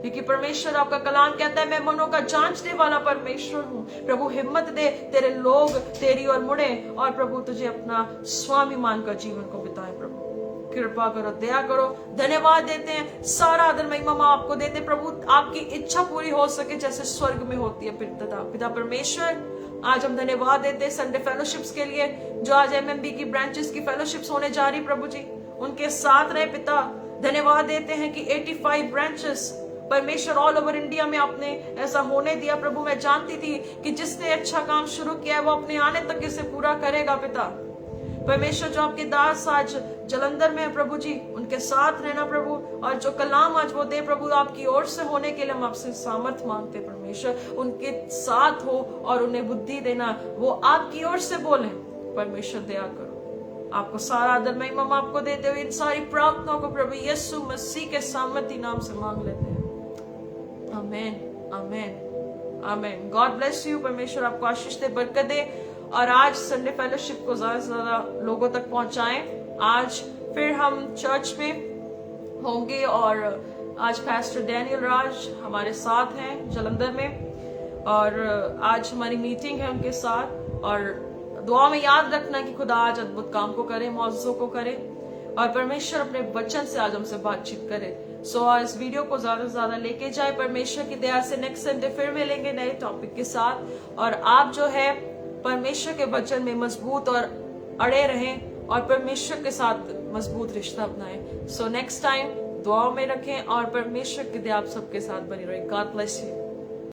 क्योंकि परमेश्वर आपका कलाम कहता है मैं मनों का जांचने वाला परमेश्वर हूं। प्रभु हिम्मत दे, तेरे लोग तेरी ओर मुड़े और प्रभु तुझे अपना स्वामी मानकर जीवन को बिताए। प्रभु कृपा करो, दया करो। धन्यवाद देते हैं, सारा आदर महिमा आपको देते हैं। प्रभु आपकी इच्छा पूरी हो सके जैसे स्वर्ग में होती है। पिता परमेश्वर, आज हम धन्यवाद देते हैं संडे फेलोशिप्स के लिए, जो आज एमएमबी की ब्रांचेस की फेलोशिप्स होने जा रही। प्रभु जी उनके साथ रहे पिता। धन्यवाद देते हैं कि 85 ब्रांचेस परमेश्वर ऑल ओवर इंडिया में आपने ऐसा होने दिया। प्रभु मैं जानती थी कि जिसने अच्छा काम शुरू किया है वो अपने आने तक इसे पूरा करेगा। पिता परमेश्वर, जो आपके दास आज जलंधर में है प्रभु जी, उनके साथ रहना प्रभु, और जो कलाम आज वो दे प्रभु आपकी ओर से होने के लिए हम आपसे सामर्थ मांगते। परमेश्वर उनके साथ हो और उन्हें बुद्धि देना, वो आपकी ओर से बोले। परमेश्वर दया करो। आपको सारा आदर महिमा आपको देते हुए इन सारी प्रार्थनाओं को प्रभु यीशु मसीह के सामर्थी नाम से मांग लेते हैं। Amen, amen, amen. God bless you. परमेश्वर आपको आशीष दे, बरकत दे, और आज संडे फेलोशिप को ज्यादा से ज्यादा लोगों तक पहुंचाएं। आज फिर हम चर्च में होंगे और आज पास्टर डैनियल राज हमारे साथ हैं जलंधर में, और आज हमारी मीटिंग है उनके साथ। और दुआ में याद रखना कि खुदा आज अद्भुत काम को करे, मौजूज़ों को करे, और परमेश्वर अपने वचन से आज हमसे बातचीत करे। सो इस वीडियो को ज्यादा से ज्यादा लेके जाए। परमेश्वर की दया से नेक्स्ट संडे फिर मिलेंगे नए टॉपिक के साथ, और आप जो है परमेश्वर के वचन में मजबूत और अड़े रहें और परमेश्वर के साथ मजबूत रिश्ता अपनाएं। सो नेक्स्ट टाइम दुआओं में रखें और परमेश्वर की दया आप सबके साथ बनी रहे। God bless you.